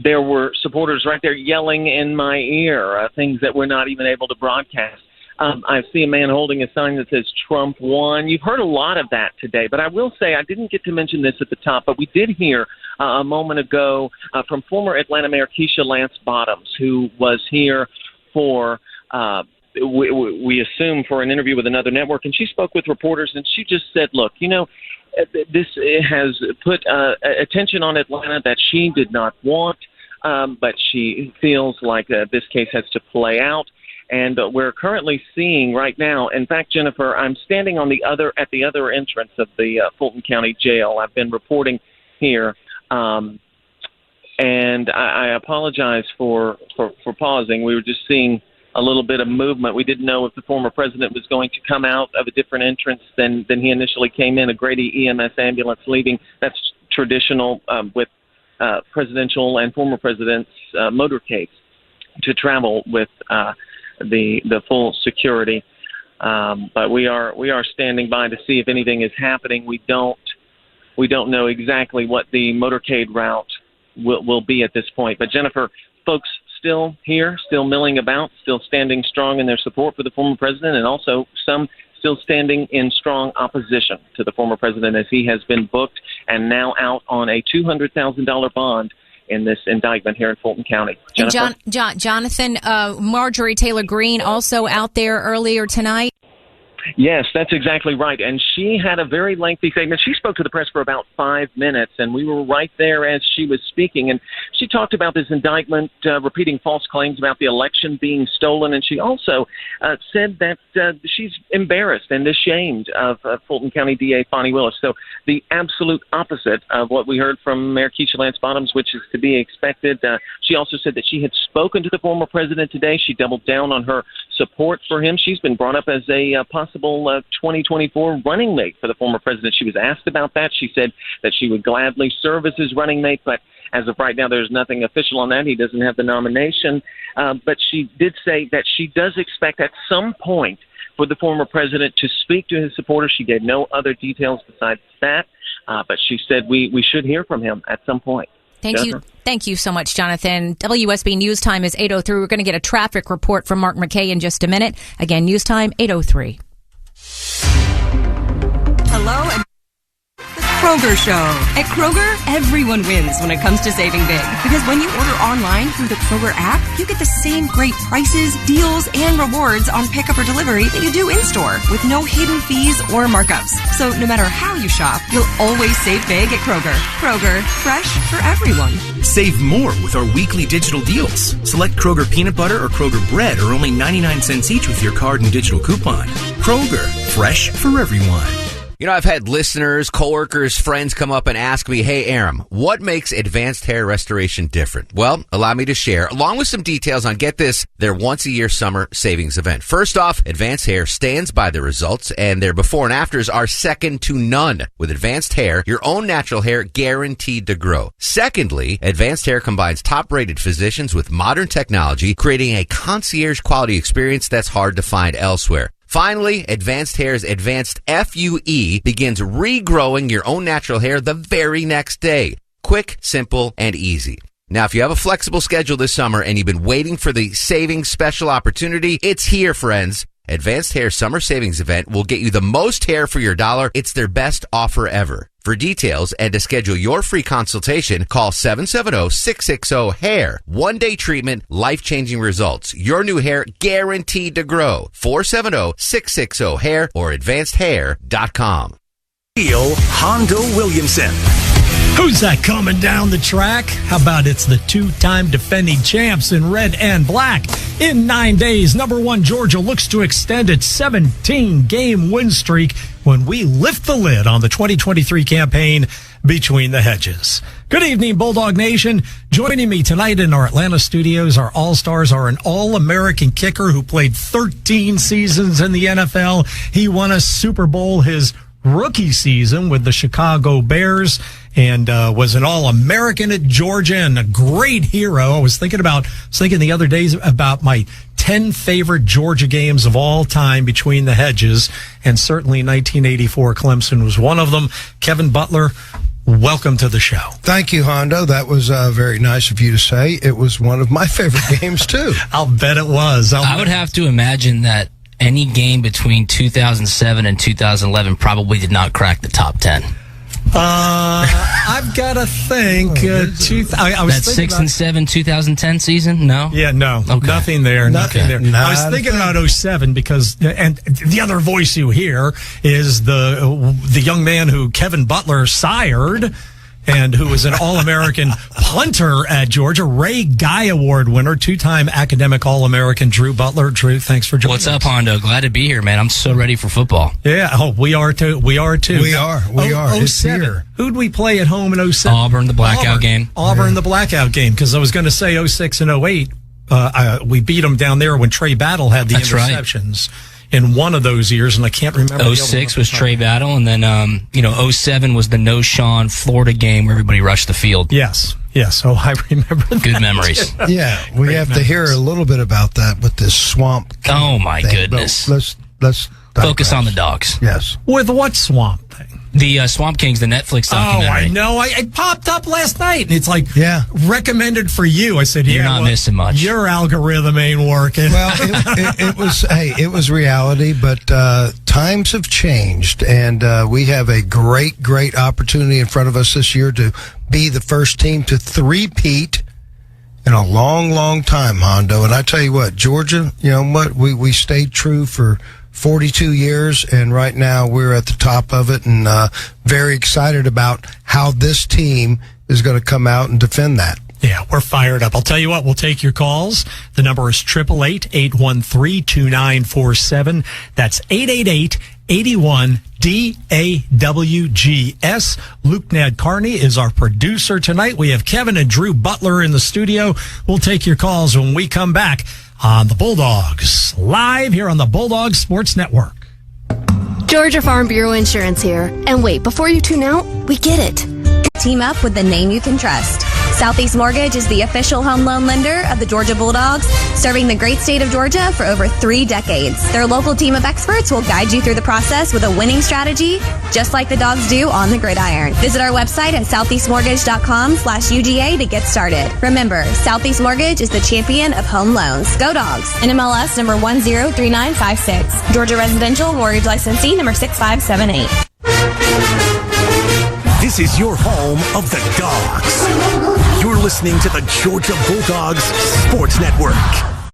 there were supporters right there yelling in my ear, things that we're not even able to broadcast. I see a man holding a sign that says Trump won. You've heard a lot of that today, but I will say I didn't get to mention this at the top, but we did hear a moment ago from former Atlanta Mayor Keisha Lance Bottoms, who was here for we assume for an interview with another network, and she spoke with reporters, and she just said, look, this has put attention on Atlanta that she did not want, but she feels like this case has to play out. And we're currently seeing right now, in fact, Jennifer, I'm standing at the other entrance of the Fulton County Jail. I've been reporting here, and I apologize for pausing. We were just seeing a little bit of movement. We didn't know if the former president was going to come out of a different entrance than he initially came in, a Grady EMS ambulance leaving. That's traditional with presidential and former presidents' motorcades to travel with the full security. But we are standing by to see if anything is happening. We don't know exactly what the motorcade route will be at this point. But Jennifer, folks still here, still milling about, still standing strong in their support for the former president, and also some still standing in strong opposition to the former president, as he has been booked and now out on a $200,000 bond in this indictment here in Fulton County. And Jonathan, Marjorie Taylor Greene also out there earlier tonight. Yes, that's exactly right. And she had a very lengthy statement. She spoke to the press for about 5 minutes, and we were right there as she was speaking. And she talked about this indictment, repeating false claims about the election being stolen. And she also said that she's embarrassed and ashamed of Fulton County DA Fonnie Willis. So the absolute opposite of what we heard from Mayor Keisha Lance Bottoms, which is to be expected. She also said that she had spoken to the former president today. She doubled down on her support for him. She's been brought up as a possible 2024 running mate for the former president. She was asked about that. She said that she would gladly serve as his running mate, but as of right now, there's nothing official on that. He doesn't have the nomination. But she did say that she does expect at some point for the former president to speak to his supporters. She gave no other details besides that, but she said we should hear from him at some point. Thank you. Thank you so much, Jonathan. WSB News Time is 8:03. We're going to get a traffic report from Mark McKay in just a minute. Again, News Time, 8:03. Hello, and the Kroger Show. At Kroger, everyone wins when it comes to saving big. Because when you order online through the Kroger app, you get the same great prices, deals, and rewards on pickup or delivery that you do in-store, with no hidden fees or markups. So no matter how you shop, you'll always save big at Kroger. Kroger, fresh for everyone. Save more with our weekly digital deals. Select Kroger peanut butter or Kroger bread are only 99 cents each with your card and digital coupon. Kroger, fresh for everyone. You know, I've had listeners, coworkers, friends come up and ask me, hey, Aram, what makes advanced hair restoration different? Well, allow me to share, along with some details on, get this, their once-a-year summer savings event. First off, Advanced Hair stands by the results, and their before and afters are second to none. With Advanced Hair, your own natural hair guaranteed to grow. Secondly, Advanced Hair combines top-rated physicians with modern technology, creating a concierge-quality experience that's hard to find elsewhere. Finally, Advanced Hair's Advanced FUE begins regrowing your own natural hair the very next day. Quick, simple, and easy. Now, if you have a flexible schedule this summer and you've been waiting for the savings special opportunity, it's here, friends. Advanced Hair Summer Savings Event will get you the most hair for your dollar. It's their best offer ever. For details and to schedule your free consultation, call 770-660-HAIR. One-day treatment, life-changing results. Your new hair guaranteed to grow. 470-660-HAIR or advancedhair.com. Hondo Williamson. Who's that coming down the track? How about it's the two-time defending champs in red and black? In 9 days, number one Georgia looks to extend its 17-game win streak when we lift the lid on the 2023 campaign Between the Hedges. Good evening, Bulldog Nation. Joining me tonight in our Atlanta studios, our All-Stars are an All-American kicker who played 13 seasons in the NFL. He won a Super Bowl his rookie season with the Chicago Bears and was an All-American at Georgia and a great hero. I was thinking the other days about my 10 favorite Georgia games of all time Between the Hedges, and certainly 1984 Clemson was one of them. Kevin Butler, welcome to the show. Thank you, Hondo. That was very nice of you to say. It was one of my favorite games, too. I'll bet it was. I would have to imagine that any game between 2007 and 2011 probably did not crack the top 10. I've got to think. I was that 6 and 7 2010 season? No? Yeah, no. Okay. Nothing there. Nothing there. I was thinking about 07 because, and the other voice you hear is the young man who Kevin Butler sired and who was an All-American punter at Georgia, Ray Guy Award winner, two-time academic All-American Drew Butler. Drew, thanks for joining us. What's up, Hondo? Glad to be here, man. I'm so ready for football. Yeah, we are too. We are. It's here. Who'd we play at home in 07? Auburn, the blackout game. Auburn, the blackout game, because I was going to say 06 and 08. We beat them down there when Trey Battle had the interceptions. Right. In one of those years, and I can't remember. 06 was Trey Battle, and then 07 was the No Sean Florida game where everybody rushed the field. Yes. Oh, I remember that. Good memories. Yeah, we have to hear a little bit about that with this swamp. Oh my goodness. Let's focus on the Dogs. Yes. With what swamp thing? The Swamp Kings, the Netflix documentary. Oh, I know. It popped up last night, and it's like recommended for you. I said, you're not missing much. Your algorithm ain't working. Well, it was reality, but times have changed, and we have a great opportunity in front of us this year to be the first team to three-peat in a long time, Hondo. And I tell you what, Georgia, you know what, we stayed true for 42 years, and right now we're at the top of it, and very excited about how this team is going to come out and defend that. Yeah, we're fired up. I'll tell you what, we'll take your calls. The number is 888-813-2947. That's 888-81-DAWGS. Luke Nadkarni is our producer tonight. We have Kevin and Drew Butler in the studio. We'll take your calls when we come back on the Bulldogs, live here on the Bulldogs Sports Network. Georgia Farm Bureau Insurance here. And wait, before you tune out, we get it. Team up with the name you can trust. Southeast Mortgage is the official home loan lender of the Georgia Bulldogs, serving the great state of Georgia for over 3 decades. Their local team of experts will guide you through the process with a winning strategy, just like the Dogs do on the gridiron. Visit our website at southeastmortgage.com/UGA to get started. Remember, Southeast Mortgage is the champion of home loans. Go Dogs! NMLS number 103956. Georgia Residential Mortgage Licensee number 6578. This is your home of the Dogs. You're listening to the Georgia Bulldogs Sports Network.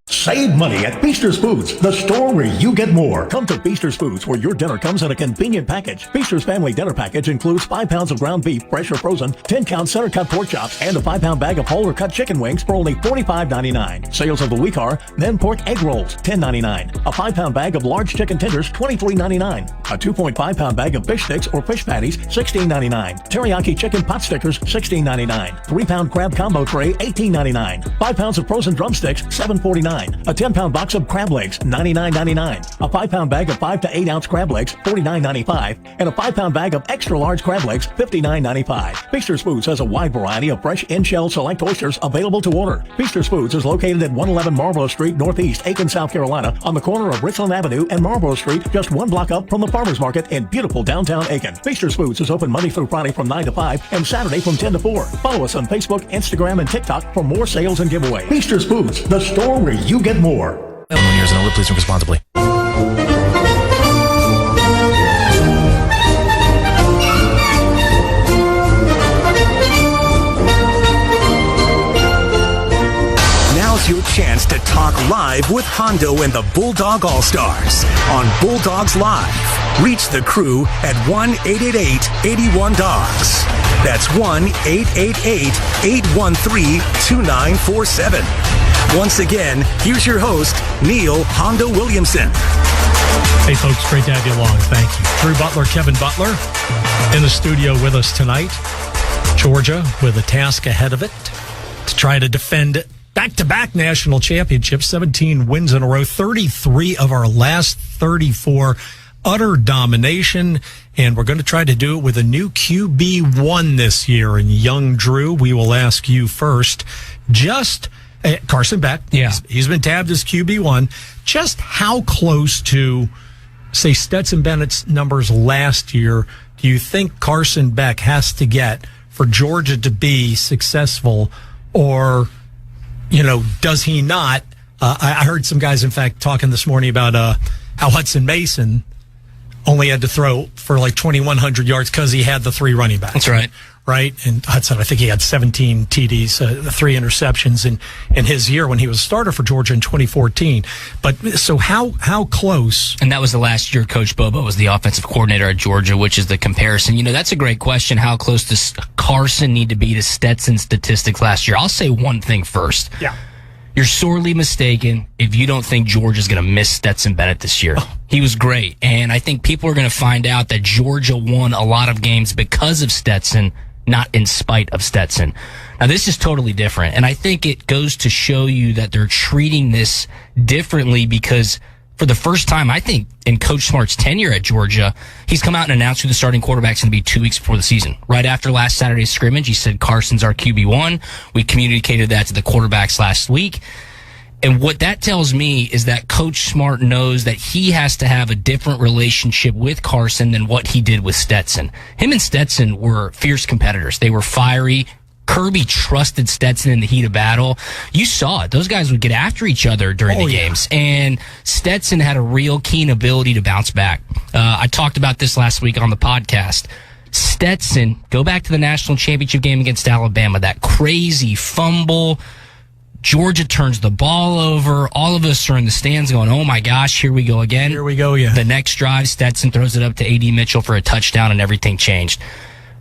Save money at Feaster's Foods, the store where you get more. Come to Feaster's Foods, where your dinner comes in a convenient package. Feaster's Family Dinner Package includes 5 pounds of ground beef, fresh or frozen, 10-count center-cut pork chops, and a 5-pound bag of whole or cut chicken wings for only $45.99. Sales of the week are then pork egg rolls, $10.99. A 5-pound bag of large chicken tenders, $23.99. A 2.5-pound bag of fish sticks or fish patties, $16.99. Teriyaki chicken pot stickers, $16.99. 3-pound crab combo tray, $18.99. 5 pounds of frozen drumsticks, $7.49. A 10-pound box of crab legs, $99.99. A 5-pound bag of 5 to 8 ounce crab legs, $49.95. And a 5-pound bag of extra large crab legs, $59.95. Feaster's Foods has a wide variety of fresh in-shell select oysters available to order. Feaster's Foods is located at 111 Marlborough Street, Northeast Aiken, South Carolina, on the corner of Richland Avenue and Marlborough Street, just 1 block up from the Farmers Market in beautiful downtown Aiken. Feaster's Foods is open Monday through Friday from 9 to 5 and Saturday from 10 to 4. Follow us on Facebook, Instagram, and TikTok for more sales and giveaways. Feaster's Foods, the store where you get more. 1 years and older, please drink responsibly. Now's your chance to talk live with Hondo and the Bulldog All-Stars on Bulldogs Live. Reach the crew at 1-888-81-DOGS. That's 1-888-813-2947. Once again, here's your host, Neil Hondo Williamson. Hey, folks, great to have you along. Thank you. Drew Butler, Kevin Butler in the studio with us tonight. Georgia with a task ahead of it to try to defend back-to-back national championships, 17 wins in a row, 33 of our last 34, utter domination, and we're going to try to do it with a new QB1 this year. And young Drew, we will ask you first, Carson Beck, yeah, he's been tabbed as QB1. Just how close to, say, Stetson Bennett's numbers last year do you think Carson Beck has to get for Georgia to be successful, or, you know, does he not? I heard some guys, in fact, talking this morning about how Hudson Mason only had to throw for like 2,100 yards because he had the 3 running backs. That's right. Right? And Hudson, I think he had 17 TDs, 3 interceptions in his year when he was a starter for Georgia in 2014. But so how close? And that was the last year Coach Bobo was the offensive coordinator at Georgia, which is the comparison. You know, that's a great question. How close does Carson need to be to Stetson's statistics last year? I'll say one thing first. Yeah. You're sorely mistaken if you don't think Georgia's going to miss Stetson Bennett this year. He was great. And I think people are going to find out that Georgia won a lot of games because of Stetson, not in spite of Stetson. Now, this is totally different. And I think it goes to show you that they're treating this differently because for the first time, I think, in Coach Smart's tenure at Georgia, he's come out and announced who the starting quarterback's going to be 2 weeks before the season. Right after last Saturday's scrimmage, he said Carson's our QB1. We communicated that to the quarterbacks last week. And what that tells me is that Coach Smart knows that he has to have a different relationship with Carson than what he did with Stetson. Him and Stetson were fierce competitors. They were fiery. Kirby trusted Stetson in the heat of battle. You saw it. Those guys would get after each other during the games. And Stetson had a real keen ability to bounce back. I talked about this last week on the podcast. Stetson, go back to the national championship game against Alabama, that crazy fumble. Georgia turns the ball over. All of us are in the stands going, oh my gosh, here we go again. Here we go, yeah. The next drive, Stetson throws it up to A.D. Mitchell for a touchdown, and everything changed.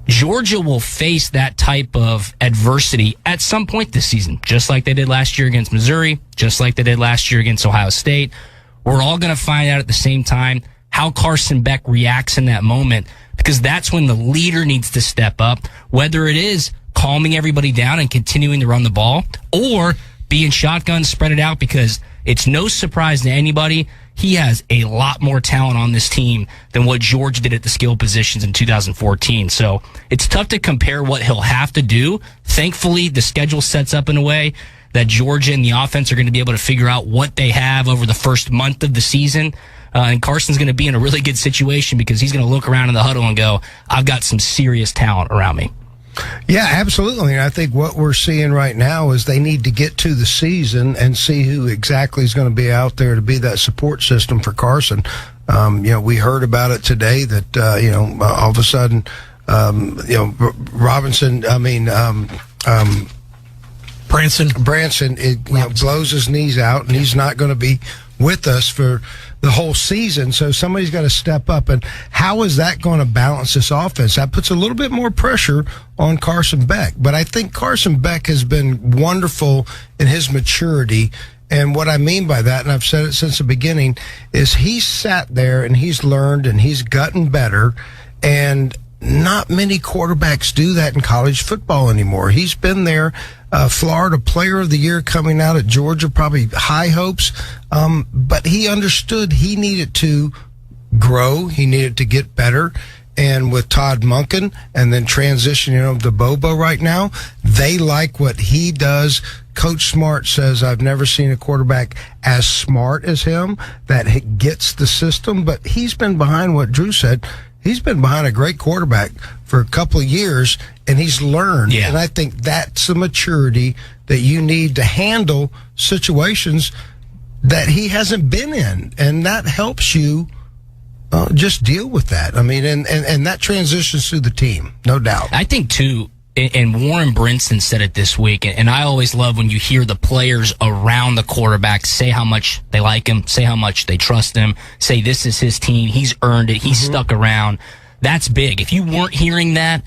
Georgia will face that type of adversity at some point this season, just like they did last year against Missouri, just like they did last year against Ohio State. We're all going to find out at the same time how Carson Beck reacts in that moment, because that's when the leader needs to step up, whether it is calming everybody down and continuing to run the ball, or being shotgun, spread it out, because it's no surprise to anybody. He has a lot more talent on this team than what Georgia did at the skill positions in 2014. So it's tough to compare what he'll have to do. Thankfully, the schedule sets up in a way that Georgia and the offense are going to be able to figure out what they have over the first month of the season. And Carson's going to be in a really good situation because he's going to look around in the huddle and go, I've got some serious talent around me. Yeah, absolutely. And I think what we're seeing right now is they need to get to the season and see who exactly is going to be out there to be that support system for Carson. We heard about it today that, all of a sudden, Branson blows his knees out, and he's not going to be with us for the whole season. So somebody's got to step up. And how is that going to balance this offense? That puts a little bit more pressure on Carson Beck. But I think Carson Beck has been wonderful in his maturity. And what I mean by that, and I've said it since the beginning, is he's sat there and he's learned and he's gotten better. And not many quarterbacks do that in college football anymore. He's been there. Florida Player of the Year coming out at Georgia, probably high hopes. But he understood he needed to grow. He needed to get better. And with Todd Monken and then transitioning to Bobo right now, they like what he does. Coach Smart says, I've never seen a quarterback as smart as him that gets the system. But he's been behind what Drew said. He's been behind a great quarterback for a couple of years, and he's learned. Yeah. And I think that's the maturity that you need to handle situations that he hasn't been in. And that helps you just deal with that. I mean, and that transitions through the team, no doubt. I think, too, and Warren Brinson said it this week, and I always love when you hear the players around the quarterback say how much they like him, say how much they trust him, say this is his team, he's earned it, he's stuck around. That's big. If you weren't hearing that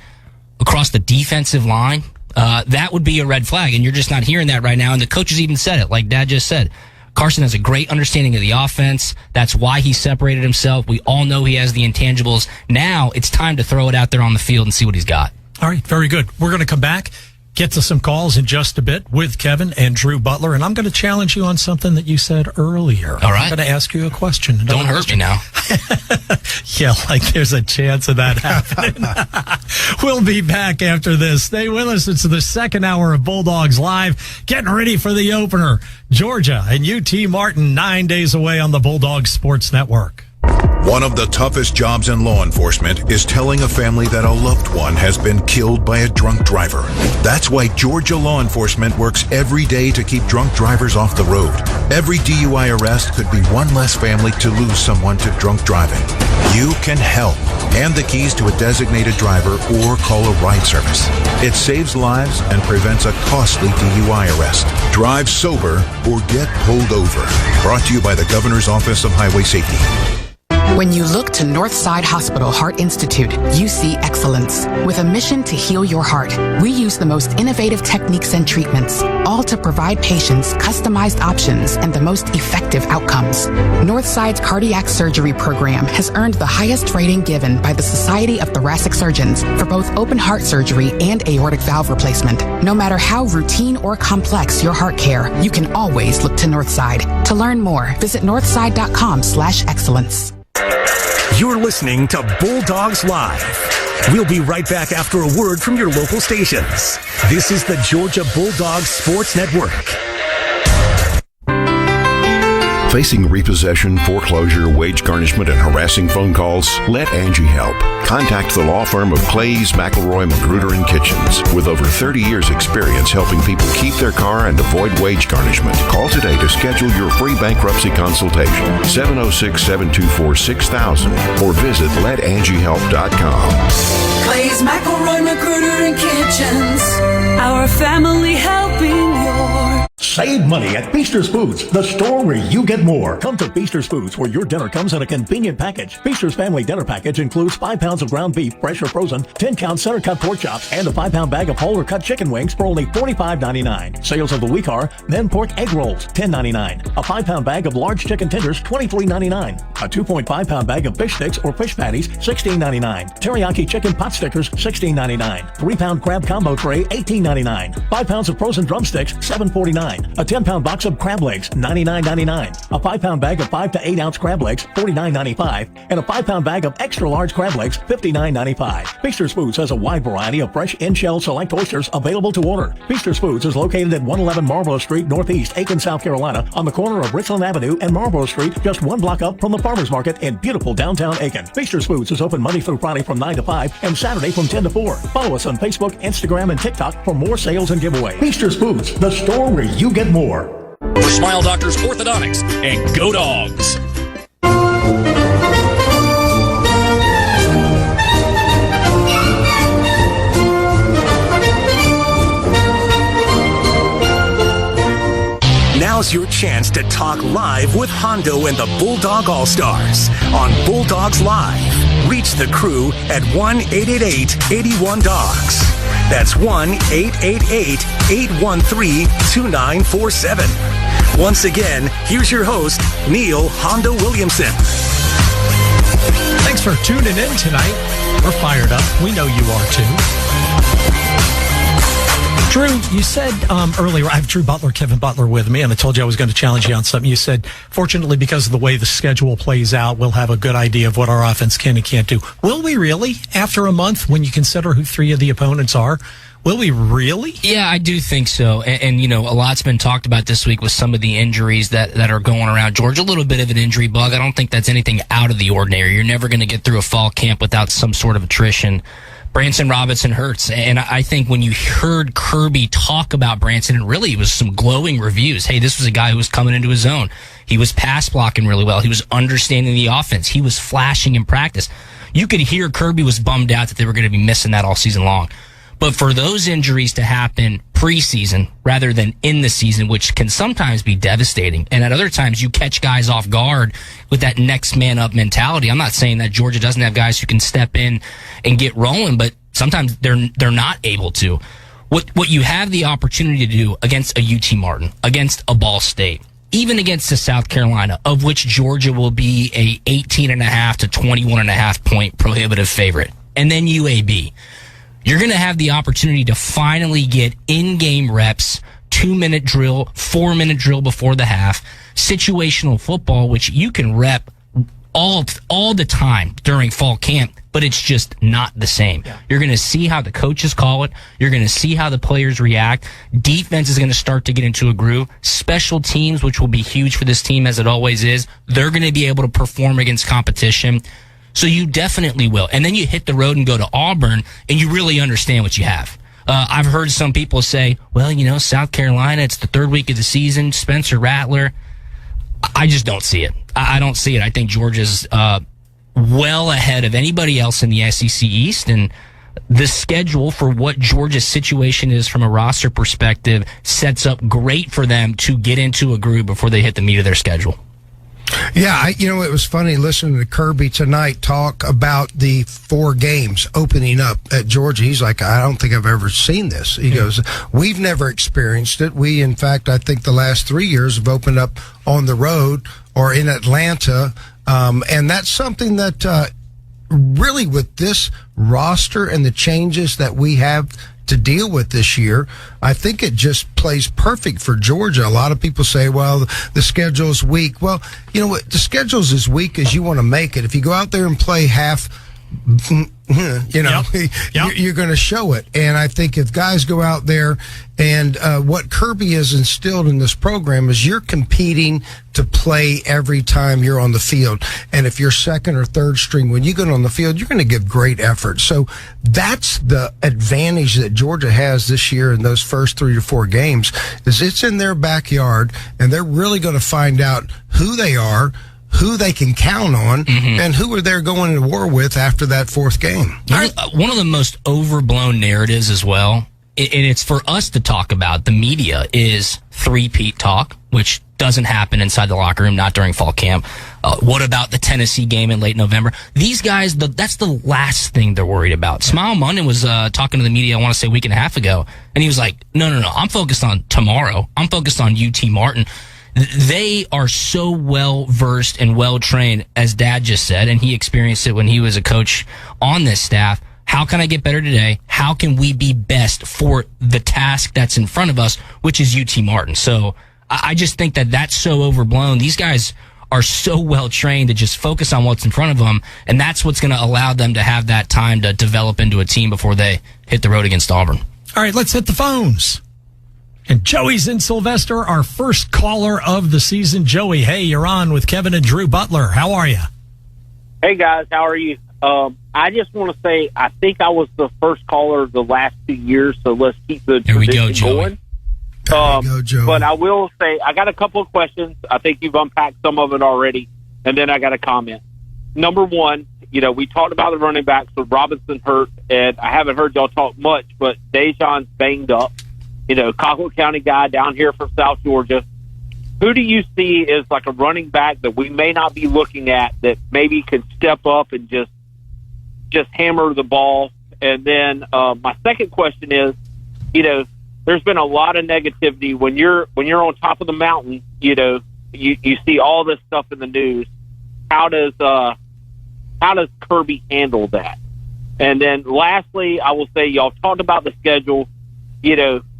across the defensive line, that would be a red flag, and you're just not hearing that right now. And the coaches even said it, like Dad just said. Carson has a great understanding of the offense. That's why he separated himself. We all know he has the intangibles. Now it's time to throw it out there on the field and see what he's got. All right, very good. We're going to come back, get to some calls in just a bit with Kevin and Drew Butler, and I'm going to challenge you on something that you said earlier. All right. I'm going to ask you a question. Don't hurt me now. Yeah, like there's a chance of that happening. We'll be back after this. Stay with us. It's the second hour of Bulldogs Live. Getting ready for the opener. Georgia and UT Martin, 9 days away on the Bulldogs Sports Network. One of the toughest jobs in law enforcement is telling a family that a loved one has been killed by a drunk driver. That's why Georgia law enforcement works every day to keep drunk drivers off the road. Every DUI arrest could be one less family to lose someone to drunk driving. You can help. Hand the keys to a designated driver or call a ride service. It saves lives and prevents a costly DUI arrest. Drive sober or get pulled over. Brought to you by the Governor's Office of Highway Safety. When you look to Northside Hospital Heart Institute, you see excellence. With a mission to heal your heart, we use the most innovative techniques and treatments, all to provide patients customized options and the most effective outcomes. Northside's cardiac surgery program has earned the highest rating given by the Society of Thoracic Surgeons for both open heart surgery and aortic valve replacement. No matter how routine or complex your heart care, you can always look to Northside. To learn more, visit northside.com/excellence. You're listening to Bulldogs Live. We'll be right back after a word from your local stations. This is the Georgia Bulldogs Sports Network. Facing repossession, foreclosure, wage garnishment, and harassing phone calls? Let Angie help. Contact the law firm of Clays, McElroy, Magruder & Kitchens. With over 30 years experience helping people keep their car and avoid wage garnishment. Call today to schedule your free bankruptcy consultation. 706-724-6000 or visit letangiehelp.com. Clays, McElroy, Magruder & Kitchens. Our family helping your... Save money at Feaster's Foods, the store where you get more. Come to Feaster's Foods, where your dinner comes in a convenient package. Feaster's Family Dinner Package includes 5 pounds of ground beef, fresh or frozen, 10-count center-cut pork chops, and a 5-pound bag of whole or cut chicken wings for only $45.99. Sales of the week are then pork egg rolls, $10.99. A 5-pound bag of large chicken tenders, $23.99. A 2.5-pound bag of fish sticks or fish patties, $16.99. Teriyaki chicken pot stickers, $16.99. 3-pound crab combo tray, $18.99. 5 pounds of frozen drumsticks, $7.49. A 10-pound box of crab legs, $99.99. A 5-pound bag of 5 to 8 ounce crab legs, $49.95. And a 5-pound bag of extra large crab legs, $59.95. Feaster's Foods has a wide variety of fresh in-shell select oysters available to order. Feaster's Foods is located at 111 Marlborough Street, Northeast, Aiken, South Carolina, on the corner of Richland Avenue and Marlborough Street, just 1 block up from the Farmers Market in beautiful downtown Aiken. Feaster's Foods is open Monday through Friday from 9 to 5 and Saturday from 10 to 4. Follow us on Facebook, Instagram, and TikTok for more sales and giveaways. Feaster's Foods, the store where you get more. For Smile Doctors Orthodontics and Go Dogs. Now's your chance to talk live with Hondo and the Bulldog All-Stars on Bulldogs Live. Reach the crew at 1-888-81-DOGS. That's 1-888-813-2947. Once again, here's your host, Neil Hondo Williamson. Thanks for tuning in tonight. We're fired up. We know you are too. Drew, you said earlier, I have Drew Butler, Kevin Butler with me, and I told you I was going to challenge you on something. You said, fortunately, because of the way the schedule plays out, we'll have a good idea of what our offense can and can't do. Will we really, after a month, when you consider who 3 of the opponents are? Will we really? Yeah, I do think so. And you know, a lot's been talked about this week with some of the injuries that are going around. George, a little bit of an injury bug. I don't think that's anything out of the ordinary. You're never going to get through a fall camp without some sort of attrition. Branson Robinson hurts. And I think when you heard Kirby talk about Branson, and really it was some glowing reviews. Hey, this was a guy who was coming into his own. He was pass blocking really well. He was understanding the offense. He was flashing in practice. You could hear Kirby was bummed out that they were going to be missing that all season long. But for those injuries to happen preseason rather than in the season, which can sometimes be devastating, and at other times you catch guys off guard with that next man up mentality. I'm not saying that Georgia doesn't have guys who can step in and get rolling, but sometimes they're not able to. What you have the opportunity to do against a UT Martin, against a Ball State, even against a South Carolina, of which Georgia will be a 18.5 to 21.5 point prohibitive favorite, and then UAB. You're going to have the opportunity to finally get in-game reps, 2-minute drill, 4-minute drill before the half, situational football, which you can rep all the time during fall camp, but it's just not the same. Yeah. You're going to see how the coaches call it. You're going to see how the players react. Defense is going to start to get into a groove. Special teams, which will be huge for this team as it always is, they're going to be able to perform against competition. So you definitely will. And then you hit the road and go to Auburn, and you really understand what you have. I've heard some people say, well, you know, South Carolina, it's the 3rd week of the season, Spencer Rattler. I just don't see it. I don't see it. I think Georgia's well ahead of anybody else in the SEC East, and the schedule for what Georgia's situation is from a roster perspective sets up great for them to get into a groove before they hit the meat of their schedule. Yeah, it was funny listening to Kirby tonight talk about the 4 games opening up at Georgia. He's like, I don't think I've ever seen this. He goes, we've never experienced it. We, in fact, I think the last 3 years have opened up on the road or in Atlanta. And that's something that really with this roster and the changes that we have to deal with this year, I think it just plays perfect for Georgia. A lot of people say, well, the schedule is weak. Well, you know what? The schedule's as weak as you want to make it. If you go out there and play half you're going to show it. And I think if guys go out there and what Kirby has instilled in this program is you're competing to play every time you're on the field. And if you're second or third string, when you get on the field, you're going to give great effort. So that's the advantage that Georgia has this year in those first 3 to 4 games is it's in their backyard, and they're really going to find out who they are, who they can count on, and who are they going to war with after that 4th game. One of the most overblown narratives as well, and it's for us to talk about, the media, is three-peat talk, which doesn't happen inside the locker room, not during fall camp. What about the Tennessee game in late November? These guys, that's the last thing they're worried about. Smile Munden was talking to the media, I want to say a week and a half ago, and he was like, no, I'm focused on tomorrow. I'm focused on UT Martin. They are so well-versed and well-trained, as Dad just said, and he experienced it when he was a coach on this staff. How can I get better today? How can we be best for the task that's in front of us, which is UT Martin? So I just think that that's so overblown. These guys are so well-trained to just focus on what's in front of them, and that's what's going to allow them to have that time to develop into a team before they hit the road against Auburn. All right, let's hit the phones. And Joey's in Sylvester, our first caller of the season. Joey, hey, you're on with Kevin and Drew Butler. How are you? Hey, guys. How are you? I just want to say I think I was the first caller the last 2 years, so let's keep the tradition going. There we go, Joey. But I will say I got a couple of questions. I think you've unpacked some of it already, and then I got a comment. Number one, we talked about the running backs with Robinson hurt, and I haven't heard y'all talk much, but Dejon's banged up. Colquitt County guy down here from South Georgia. Who do you see as like a running back that we may not be looking at that maybe can step up and just hammer the ball? And then my second question is, there's been a lot of negativity when you're on top of the mountain. You see all this stuff in the news. How does Kirby handle that? And then lastly, I will say y'all talked about the schedule.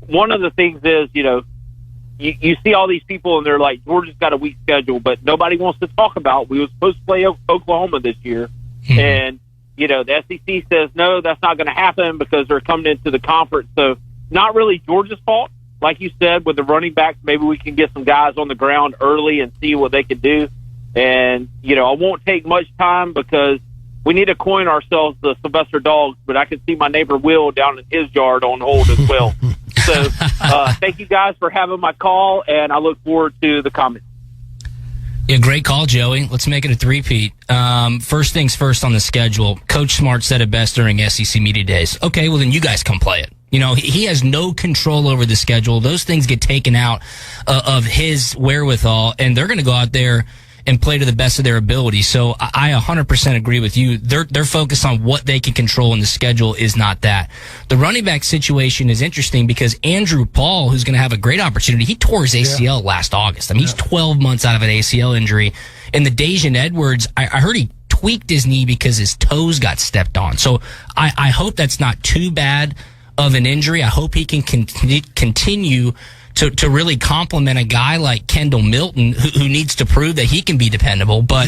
One of the things is, you see all these people and they're like, Georgia's got a weak schedule, but nobody wants to talk about, we were supposed to play Oklahoma this year. And, the SEC says, no, that's not going to happen because they're coming into the conference. So not really Georgia's fault. Like you said, with the running backs, maybe we can get some guys on the ground early and see what they can do. And, I won't take much time because we need to coin ourselves the Sylvester Dogs, but I can see my neighbor Will down in his yard on hold as well. So thank you guys for having my call, and I look forward to the comments. Yeah, great call, Joey. Let's make it a three-peat. First things first on the schedule. Coach Smart said it best during SEC Media Days. Okay, well, then you guys come play it. He has no control over the schedule. Those things get taken out of his wherewithal, and they're going to go out there and play to the best of their ability. So I 100% agree with you. They're focused on what they can control, and the schedule is not that. The running back situation is interesting because Andrew Paul, who's going to have a great opportunity, he tore his ACL last August. I mean, he's 12 months out of an ACL injury. And the Dejon Edwards, I heard he tweaked his knee because his toes got stepped on. So I hope that's not too bad of an injury. I hope he can continue to really compliment a guy like Kendall Milton who needs to prove that he can be dependable. But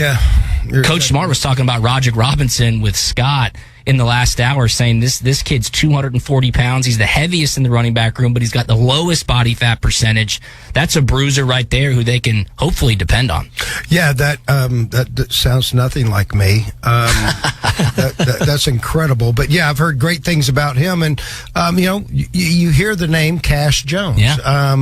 Coach Smart was talking about Roderick Robinson with Scott in the last hour, saying this kid's 240 pounds. He's the heaviest in the running back room, but he's got the lowest body fat percentage. That's a bruiser right there who they can hopefully depend on. Yeah, that sounds nothing like me. That's incredible. But yeah, I've heard great things about him. And, you hear the name Cash Jones. Yeah.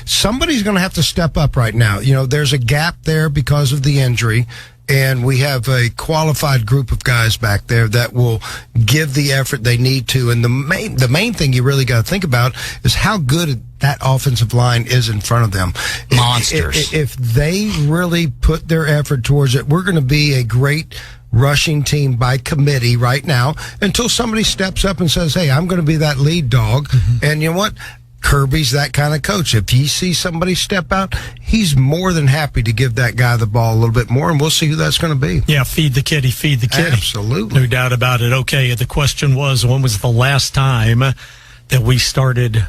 Somebody's going to have to step up right now. There's a gap there because of the injury. And we have a qualified group of guys back there that will give the effort they need to. And the main thing you really got to think about is how good that offensive line is in front of them. Monsters. If they really put their effort towards it, we're going to be a great rushing team by committee right now until somebody steps up and says, hey, I'm going to be that lead dog. Mm-hmm. And you know what? Kirby's that kind of coach. If he sees somebody step out, he's more than happy to give that guy the ball a little bit more, and we'll see who that's going to be. Yeah, feed the kitty, feed the kitty. Absolutely. No doubt about it. Okay, the question was, when was the last time that we started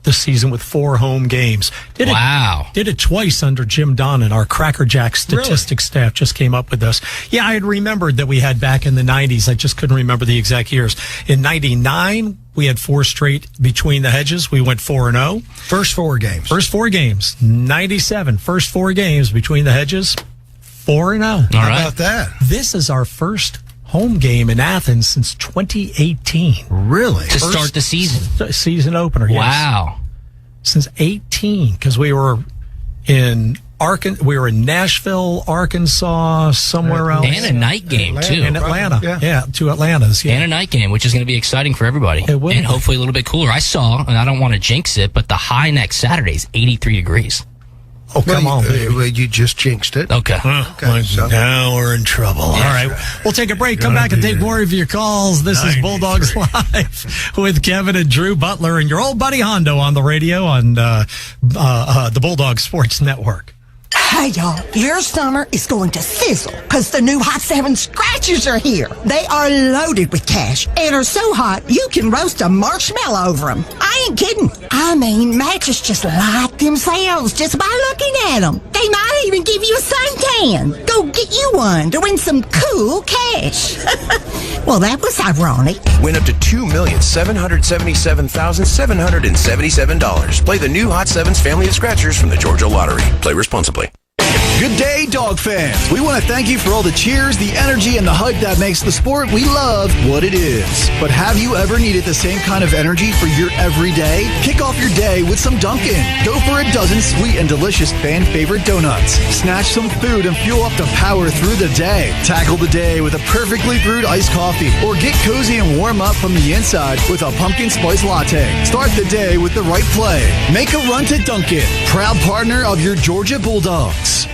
this season with 4 home games. Did it twice under Jim Donnan. Our Cracker Jack statistics staff just came up with this. Yeah, I had remembered that we had back in the 90s. I just couldn't remember the exact years. In 99, we had 4 straight between the hedges. We went 4-0. First 4 games. First 4 games. 97, first 4 games between the hedges, 4-0. How about that? This is our first home game in Athens since 2018. Really? To start the season. Season opener, yes. Wow. Since 18, because we were in Nashville, Arkansas, somewhere else. And a night game, too. In Atlanta. Yeah, 2 Atlantas. Yeah. And a night game, which is going to be exciting for everybody. It will. And hopefully a little bit cooler. I saw, and I don't want to jinx it, but the high next Saturday is 83 degrees. Oh, come on. You just jinxed it. Okay. Now we're in trouble. All right. We'll take a break. Come back and take more of your calls. This is Bulldogs Live with Kevin and Drew Butler and your old buddy Hondo on the radio on the Bulldog Sports Network. Hey, y'all, your summer is going to sizzle because the new Hot 7 scratchers are here. They are loaded with cash and are so hot you can roast a marshmallow over them. I ain't kidding. I mean, matches just light themselves just by looking at them. They might even give you a suntan. Go get you one to win some cool cash. Well, that was ironic. Win up to $2,777,777. Play the new Hot 7's family of scratchers from the Georgia Lottery. Play responsibly. Good day, dog fans. We want to thank you for all the cheers, the energy, and the hype that makes the sport we love what it is. But have you ever needed the same kind of energy for your everyday? Kick off your day with some Dunkin'. Go for a dozen sweet and delicious fan favorite donuts. Snatch some food and fuel up to power through the day. Tackle the day with a perfectly brewed iced coffee. Or get cozy and warm up from the inside with a pumpkin spice latte. Start the day with the right play. Make a run to Dunkin', proud partner of your Georgia Bulldogs.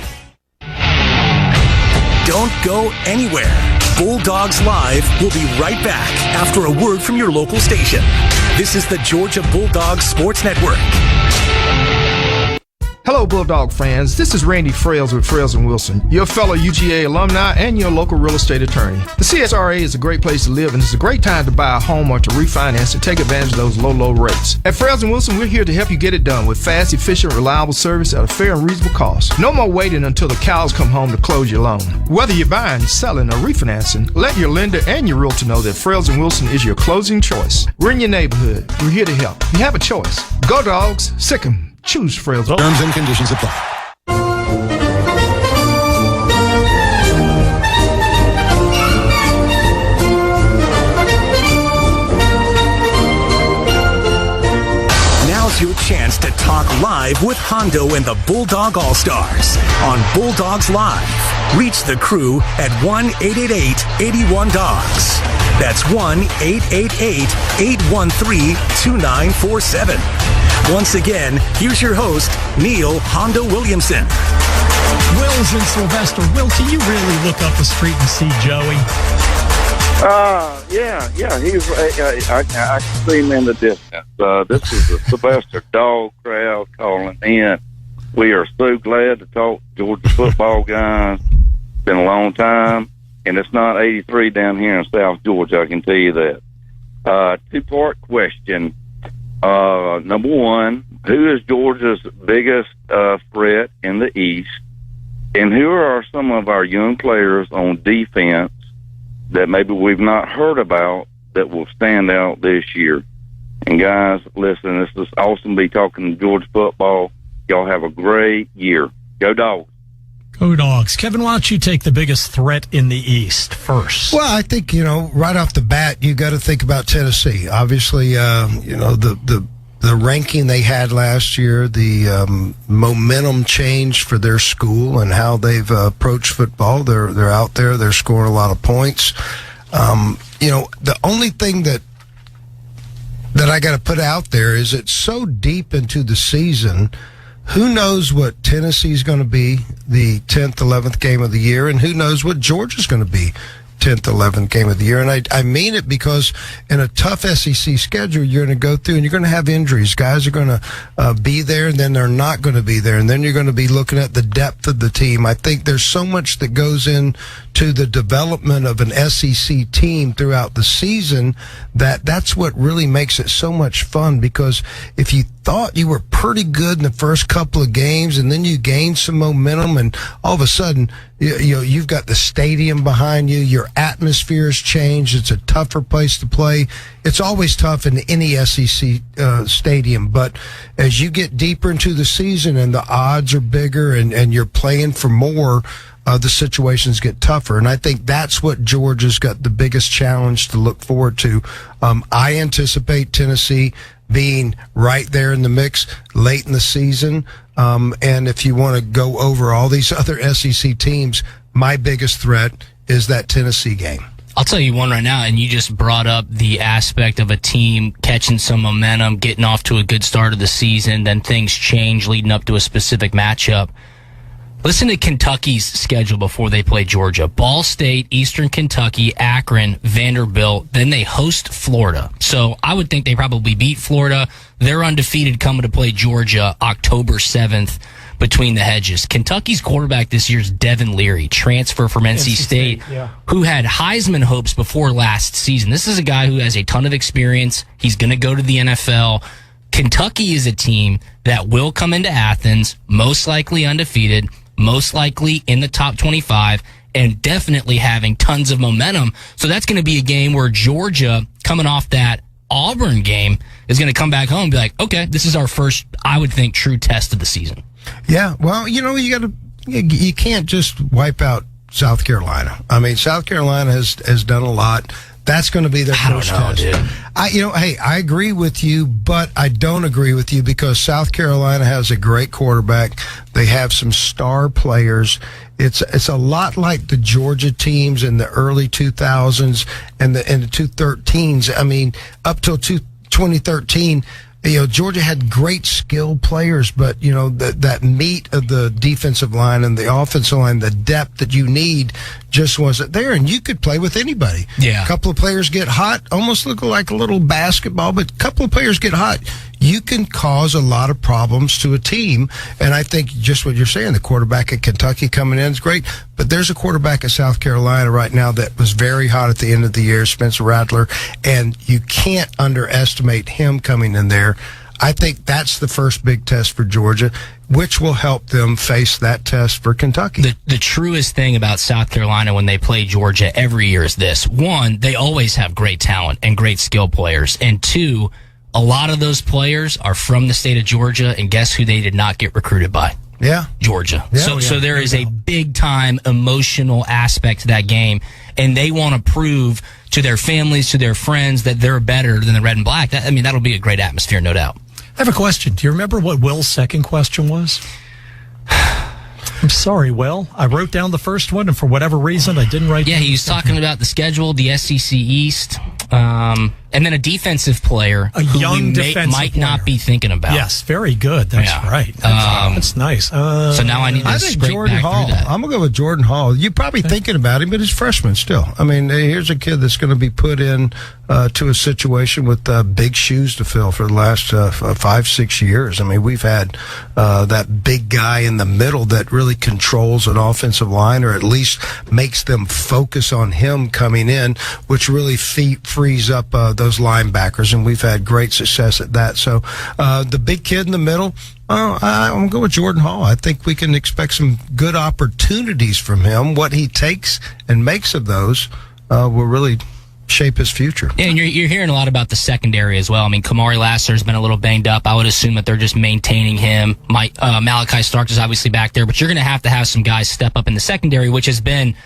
Don't go anywhere. Bulldogs Live will be right back after a word from your local station. This is the Georgia Bulldogs Sports Network. Hello, Bulldog fans. This is Randy Frails with Frails & Wilson, your fellow UGA alumni and your local real estate attorney. The CSRA is a great place to live, and it's a great time to buy a home or to refinance and take advantage of those low rates. At Frails & Wilson, we're here to help you get it done with fast, efficient, reliable service at a fair and reasonable cost. No more waiting until the cows come home to close your loan. Whether you're buying, selling, or refinancing, let your lender and your realtor know that Frails & Wilson is your closing choice. We're in your neighborhood. We're here to help. You have a choice. Go Dogs. Sick 'em. Choose Frails. Terms and conditions apply. Now's your chance to talk live with Hondo and the Bulldog All-Stars on Bulldogs Live. Reach the crew at 1-888-81-DOGS. That's 1-888-813-2947. Once again, here's your host, Neil Hondo Williamson. Wills and Sylvester. Will, can you really look up the street and see Joey? Yeah. He's. I can see him in the distance. This is the Sylvester Dog crowd calling in. We are so glad to talk Georgia football, guys. It's been a long time, and it's not 83 down here in South Georgia. I can tell you that. 2-part question. Number one, who is Georgia's biggest threat in the East? And who are some of our young players on defense that maybe we've not heard about that will stand out this year? And guys, listen, this is awesome to be talking Georgia football. Y'all have a great year. Go Dogs. Go Dogs. Kevin, why don't you take the biggest threat in the East first? Well, I think, right off the bat, you got to think about Tennessee. Obviously, the ranking they had last year, the momentum change for their school and how they've approached football. They're out there. They're scoring a lot of points. The only thing that I got to put out there is it's so deep into the season. Who knows what Tennessee's going to be the 10th, 11th game of the year, and who knows what Georgia's going to be 10th, 11th game of the year. And I mean it because in a tough SEC schedule, you're going to go through and you're going to have injuries. Guys are going to be there, and then they're not going to be there. And then you're going to be looking at the depth of the team. I think there's so much that goes into to the development of an SEC team throughout the season, that's what really makes it so much fun. Because if you thought you were pretty good in the first couple of games and then you gained some momentum and all of a sudden you've got the stadium behind you, your atmosphere has changed, it's a tougher place to play. It's always tough in any SEC stadium, but as you get deeper into the season and the odds are bigger and you're playing for more, the situations get tougher. And I think that's what Georgia's got the biggest challenge to look forward to. I anticipate Tennessee being right there in the mix late in the season. And if you want to go over all these other SEC teams, my biggest threat is that Tennessee game. I'll tell you one right now, and you just brought up the aspect of a team catching some momentum, getting off to a good start of the season, then things change leading up to a specific matchup. Listen to Kentucky's schedule before they play Georgia. Ball State, Eastern Kentucky, Akron, Vanderbilt. Then they host Florida. So I would think they probably beat Florida. They're undefeated coming to play Georgia October 7th between the hedges. Kentucky's quarterback this year is Devin Leary, transfer from NC State, who had Heisman hopes before last season. This is a guy who has a ton of experience. He's going to go to the NFL. Kentucky is a team that will come into Athens, most likely undefeated, most likely in the top 25, and definitely having tons of momentum. So that's going to be a game where Georgia, coming off that Auburn game, is going to come back home and be like, okay, this is our first, I would think, true test of the season. Yeah, well, you can't just wipe out South Carolina. I mean, South Carolina has done a lot. That's going to be their first test. Dude. I agree with you, but I don't agree with you because South Carolina has a great quarterback. They have some star players. It's a lot like the Georgia teams in the early 2000s and the 2013s. I mean, up till 2013. Georgia had great skilled players, but, that meat of the defensive line and the offensive line, the depth that you need just wasn't there. And you could play with anybody. Yeah. A couple of players get hot, almost look like a little basketball, but a couple of players get hot. You can cause a lot of problems to a team. And I think just what you're saying, the quarterback at Kentucky coming in is great. But there's a quarterback at South Carolina right now that was very hot at the end of the year, Spencer Rattler, and you can't underestimate him coming in there. I think that's the first big test for Georgia, which will help them face that test for Kentucky. The truest thing about South Carolina when they play Georgia every year is this. One, they always have great talent and great skill players. And two, a lot of those players are from the state of Georgia, and guess who they did not get recruited by? Yeah. Georgia. Yeah, so there is a big-time emotional aspect to that game, and they want to prove to their families, to their friends, that they're better than the red and black. That'll be a great atmosphere, no doubt. I have a question. Do you remember what Will's second question was? I'm sorry, Will. I wrote down the first one, and for whatever reason, I didn't write down. Yeah, he was talking about the schedule, the SEC East, and then a defensive player might not be thinking about. Yes, very good. That's right. That's nice. So now I need to scrape Jordan back Hall. through that. I'm going to go with Jordan Hall. You're probably thinking about him, but he's freshman still. I mean, here's a kid that's going to be put in to a situation with big shoes to fill for the last 5-6 years. I mean, we've had that big guy in the middle that really controls an offensive line, or at least makes them focus on him coming in, which really frees up those linebackers, and we've had great success at that. So the big kid in the middle, I'm going to go with Jordan Hall. I think we can expect some good opportunities from him. What he takes and makes of those will really shape his future. Yeah, and you're hearing a lot about the secondary as well. I mean, Kamari Lassiter's been a little banged up. I would assume that they're just maintaining him. Malachi Starks is obviously back there, but you're going to have some guys step up in the secondary, which has been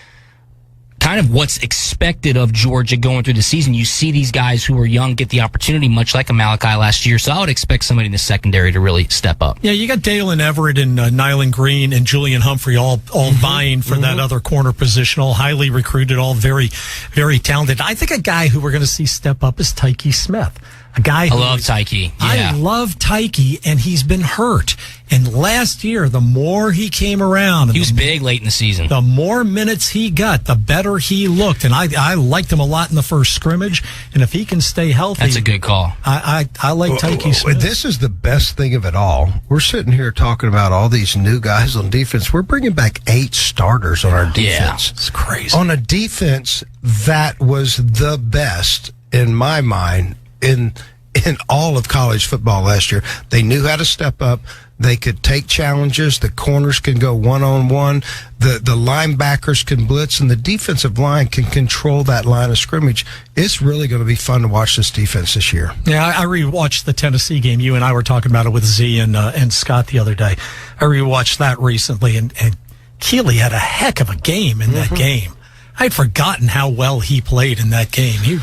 kind of what's expected of Georgia going through the season. You see these guys who are young get the opportunity, much like a Malachi last year. So I would expect somebody in the secondary to really step up. Yeah, you got Dalen Everett and Nyland Green and Julian Humphrey all vying for that other corner position, all highly recruited, all very, very talented. I think a guy who we're going to see step up is Tyke Smith. A guy I love Tyke. Yeah. I love Tyke, and he's been hurt. And last year, the more he came around, he was big late in the season. The more minutes he got, the better he looked. And I liked him a lot in the first scrimmage. And if he can stay healthy, that's a good call. I like Tyke Smith. This is the best thing of it all. We're sitting here talking about all these new guys on defense. We're bringing back 8 starters on our defense. Yeah, it's crazy. On a defense that was the best, in my mind, in all of college football last year. They knew how to step up. They could take challenges. The corners can go one-on-one. The linebackers can blitz, and the defensive line can control that line of scrimmage. It's really going to be fun to watch this defense this year. Yeah, I rewatched the Tennessee game. You and I were talking about it with Z and Scott the other day. I rewatched that recently, and Keeley had a heck of a game in that game. I'd forgotten how well he played in that game. He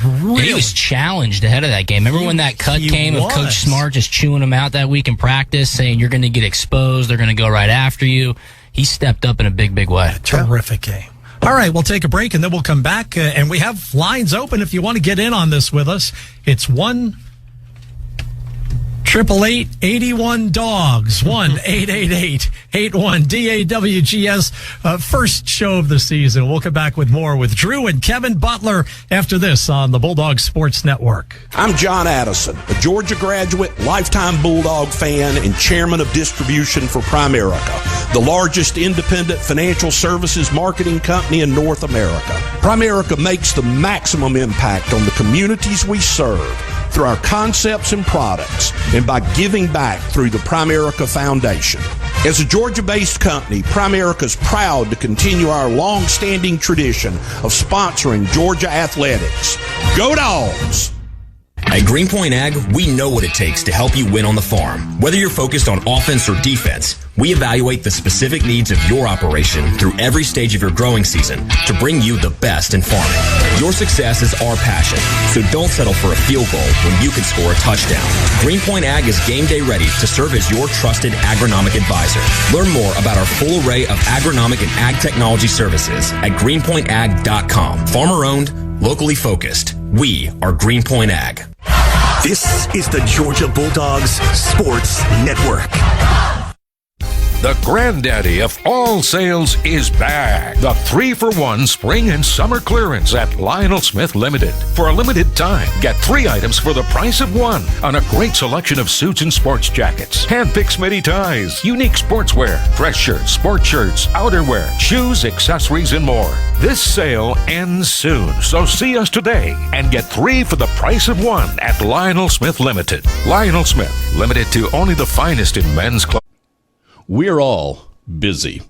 was challenged ahead of that game. Remember when that cut came of Coach Smart just chewing him out that week in practice, saying you're going to get exposed, they're going to go right after you? He stepped up in a big, big way. Terrific game. All right, we'll take a break, and then we'll come back, and we have lines open if you want to get in on this with us. It's 1-888-81-DOGS, 1-888-81-DAWGS. First show of the season. We'll come back with more with Drew and Kevin Butler after this on the Bulldogs Sports Network. I'm John Addison, a Georgia graduate, lifetime Bulldog fan, and chairman of distribution for Primerica, the largest independent financial services marketing company in North America. Primerica makes the maximum impact on the communities we serve through our concepts and products, and by giving back through the Primerica Foundation. As a Georgia-based company, Primerica is proud to continue our long-standing tradition of sponsoring Georgia athletics. Go Dogs! At Greenpoint Ag, we know what it takes to help you win on the farm. Whether you're focused on offense or defense, we evaluate the specific needs of your operation through every stage of your growing season to bring you the best in farming. Your success is our passion, so don't settle for a field goal when you can score a touchdown. Greenpoint Ag is game day ready to serve as your trusted agronomic advisor. Learn more about our full array of agronomic and ag technology services at greenpointag.com. Farmer owned, locally focused. We are Greenpoint Ag. This is the Georgia Bulldogs Sports Network. The granddaddy of all sales is back. The 3-for-1 spring and summer clearance at Lionel Smith Limited. For a limited time, get 3 items for the price of 1 on a great selection of suits and sports jackets, hand-picked Smitty ties, unique sportswear, dress shirts, sports shirts, outerwear, shoes, accessories, and more. This sale ends soon, so see us today and get 3 for the price of 1 at Lionel Smith Limited. Lionel Smith, limited to only the finest in men's clothes. We're all busy.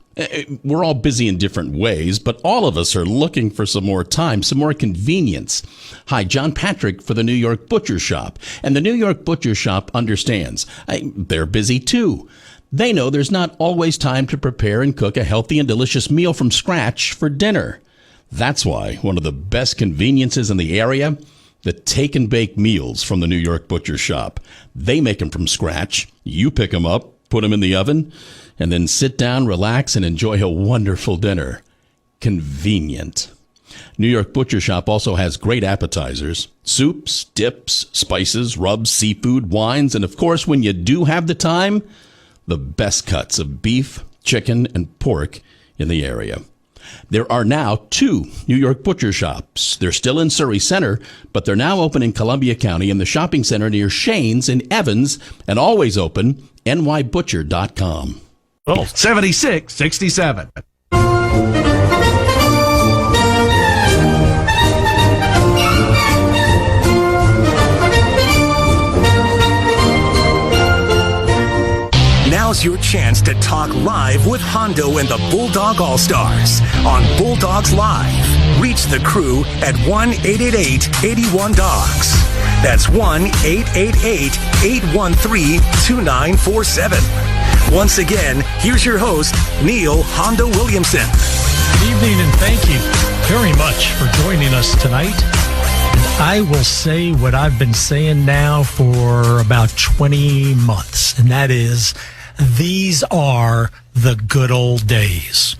We're all busy in different ways, but all of us are looking for some more time, some more convenience. Hi, John Patrick for the New York Butcher Shop. And the New York Butcher Shop understands. They're busy too. They know there's not always time to prepare and cook a healthy and delicious meal from scratch for dinner. That's why one of the best conveniences in the area, the take and bake meals from the New York Butcher Shop. They make them from scratch. You pick them up, put them in the oven, and then sit down, relax, and enjoy a wonderful dinner. Convenient. New York Butcher Shop also has great appetizers, soups, dips, spices, rubs, seafood, wines, and of course, when you do have the time, the best cuts of beef, chicken, and pork in the area. There are now 2 New York Butcher Shops. They're still in Surrey Center, but they're now open in Columbia County in the shopping center near Shane's in Evans, and always open, nybutcher.com. 7667. Now's your chance to talk live with Hondo and the Bulldog All-Stars on Bulldogs Live. Reach the crew at 1-888-81-DOGS. That's 1-888-813-2947. Once again, here's your host, Neil Hondo Williamson. Good evening, and thank you very much for joining us tonight. I will say what I've been saying now for about 20 months, and that is, these are the good old days.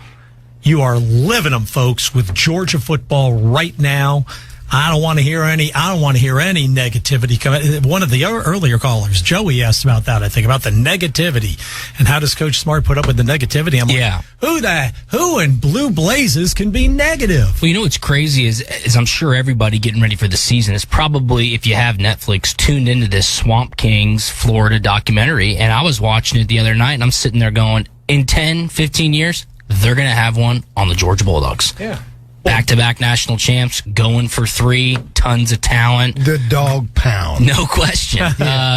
You are living them, folks, with Georgia football right now. I don't want to hear any negativity coming. One of the earlier callers, Joey, asked about that, I think, about the negativity. And how does Coach Smart put up with the negativity? I'm like, who in blue blazes can be negative? Well, you know what's crazy is I'm sure everybody getting ready for the season is probably, if you have Netflix, tuned into this Swamp Kings Florida documentary. And I was watching it the other night, and I'm sitting there going, in 10, 15 years, they're going to have one on the Georgia Bulldogs. Yeah. Back-to-back national champs, going for 3, tons of talent. The dog pound. No question.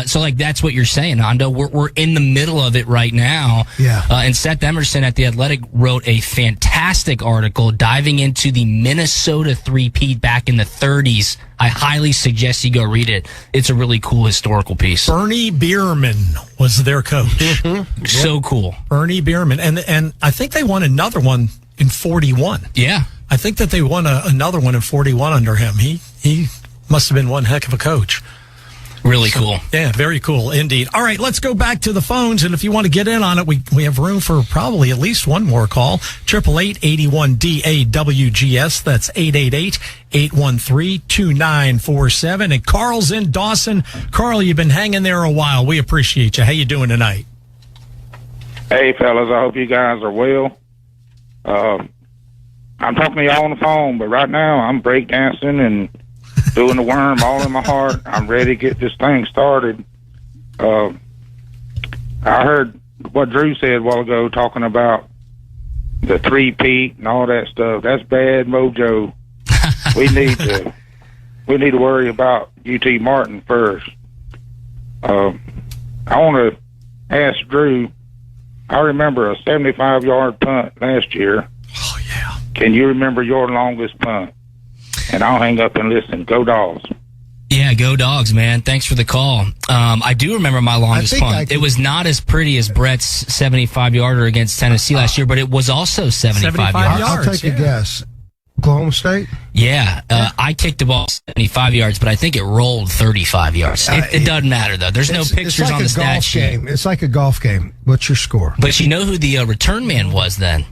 So, like, that's what you're saying, Hondo. We're in the middle of it right now. Yeah. And Seth Emerson at The Athletic wrote a fantastic article diving into the Minnesota three-peat back in the 30s. I highly suggest you go read it. It's a really cool historical piece. Bernie Bierman was their coach. So cool. Bernie Bierman. And I think they won another one in 41. Yeah. I think that they won another one in 41 under him. He must have been one heck of a coach. Really cool. Yeah, very cool indeed. All right, let's go back to the phones, and if you want to get in on it, we have room for probably at least one more call. 888-81-DAWGS. That's 888-813-2947. And Carl's in Dawson. Carl, you've been hanging there a while. We appreciate you. How you doing tonight? Hey, fellas, I hope you guys are well. I'm talking to y'all on the phone, but right now I'm breakdancing and doing the worm all in my heart. I'm ready to get this thing started. I heard what Drew said a while ago talking about the three-peat and all that stuff. That's bad mojo. We need to worry about UT Martin first. I want to ask Drew, I remember a 75-yard punt last year. Oh, yeah. Can you remember your longest punt? And I'll hang up and listen. Go Dogs. Yeah, go Dogs, man. Thanks for the call. I do remember my longest punt. It was not as pretty as Brett's 75-yarder against Tennessee last year, but it was also 75 yards. I'll take a guess. Oklahoma State? Yeah. I kicked the ball 75 yards, but I think it rolled 35 yards. It doesn't matter, though. There's no pictures on the stat sheet. It's like a golf game. What's your score? But you know who the return man was then?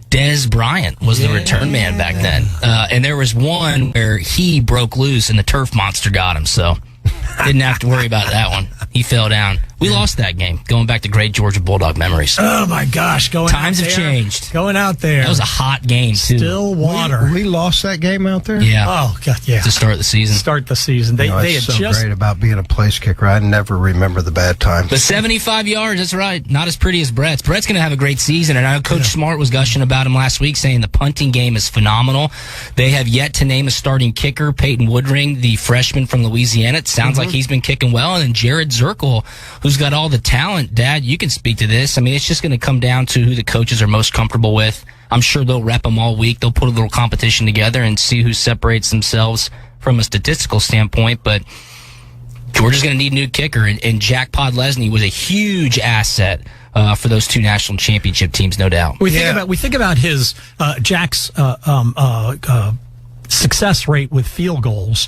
Des Bryant was the return man back then. And there was one where he broke loose and the turf monster got him, so didn't have to worry about that one. He fell down. We lost that game, going back to great Georgia Bulldog memories. Oh, my gosh. Times have changed. Going out there. That was a hot game, too. Still water. We lost that game out there? Yeah. Oh, God, yeah. To start the season. They had so great about being a place kicker. I never remember the bad times. But 75 yards, that's right. Not as pretty as Brett's. Brett's going to have a great season, and I know Coach Smart was gushing about him last week, saying the punting game is phenomenal. They have yet to name a starting kicker, Peyton Woodring, the freshman from Louisiana. It sounds like he's been kicking well. And then Jared Zirkle, who's got all the talent. Dad, you can speak to this. I mean, it's just going to come down to who the coaches are most comfortable with. I'm sure they'll rep them all week. They'll put a little competition together and see who separates themselves from a statistical standpoint. But Georgia's going to need a new kicker, and Jack Podlesny was a huge asset for those two national championship teams, no doubt. We think about his Jack's success rate with field goals,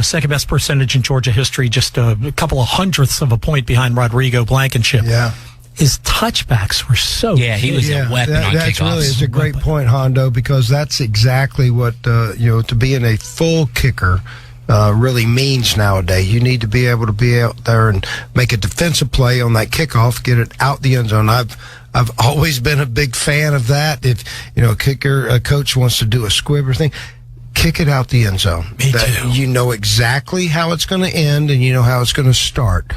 second best percentage in Georgia history, just a couple of hundredths of a point behind Rodrigo Blankenship. Yeah. His touchbacks were so he was a weapon on that kickoffs. Really is a great point, Hondo, because that's exactly what to be in a full kicker really means nowadays. You need to be able to be out there and make a defensive play on that kickoff, get it out the end zone. I've always been a big fan of that. If a coach wants to do a squib or thing, kick it out the end zone. Me too. You know exactly how it's going to end, and you know how it's going to start.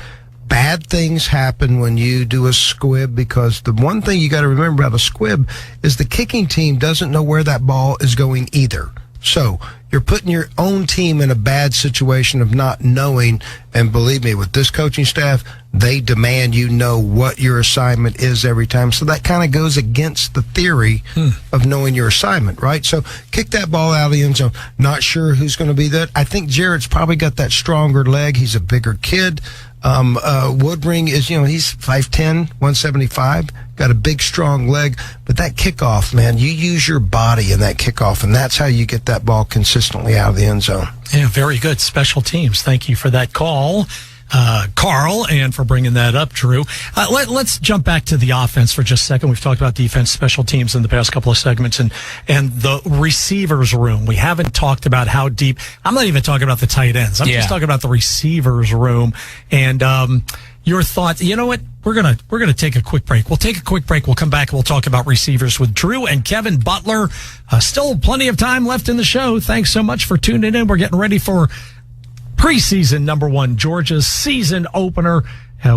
Bad things happen when you do a squib, because the one thing you got to remember about a squib is the kicking team doesn't know where that ball is going either. So you're putting your own team in a bad situation of not knowing, and believe me, with this coaching staff, they demand you know what your assignment is every time. So that kind of goes against the theory of knowing your assignment, right? So kick that ball out of the end zone. Not sure who's going to be that. I think Jared's probably got that stronger leg. He's a bigger kid. Woodring is, he's 5'10", 175, got a big, strong leg. But that kickoff, man, you use your body in that kickoff, and that's how you get that ball consistently out of the end zone. Yeah, very good. Special teams. Thank you for that call. Carl, and for bringing that up, Drew. Let's jump back to the offense for just a second. We've talked about defense, special teams in the past couple of segments, and the receivers room. We haven't talked about how deep. I'm not even talking about the tight ends. I'm just talking about the receivers room. And your thoughts. You know what? We're gonna take a quick break. We'll take a quick break. We'll come back and we'll talk about receivers with Drew and Kevin Butler. Still plenty of time left in the show. Thanks so much for tuning in. We're getting ready for preseason #1 Georgia's season opener.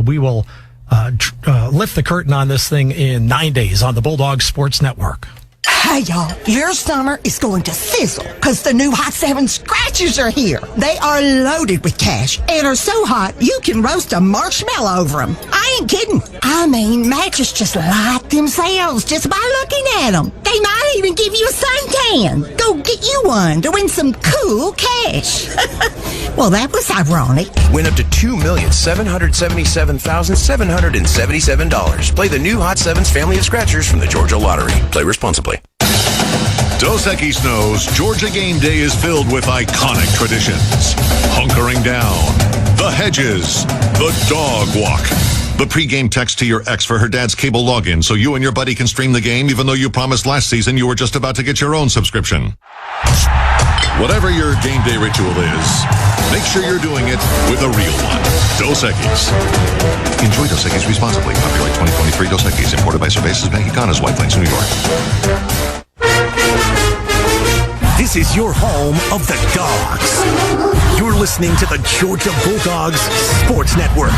We will lift the curtain on this thing in 9 days on the Bulldogs Sports Network. Hey, y'all, your summer is going to sizzle because the new Hot 7 scratchers are here. They are loaded with cash and are so hot you can roast a marshmallow over them. I ain't kidding. I mean, matches just light themselves just by looking at them. They might even give you a suntan. Go get you one to win some cool cash. Well, that was ironic. Win up to $2,777,777. Play the new Hot 7's family of scratchers from the Georgia Lottery. Play responsibly. Dos Equis knows Georgia game day is filled with iconic traditions. Hunkering down, the hedges, the dog walk. The pregame text to your ex for her dad's cable login so you and your buddy can stream the game even though you promised last season you were just about to get your own subscription. Whatever your game day ritual is, make sure you're doing it with a real one. Dos Equis. Enjoy Dos Equis responsibly. Copyright 2023 Dos Equis. Imported by Cervezas Mexicanas, White Plains, New York. This is your home of the Dogs. You're listening to the Georgia Bulldogs Sports Network.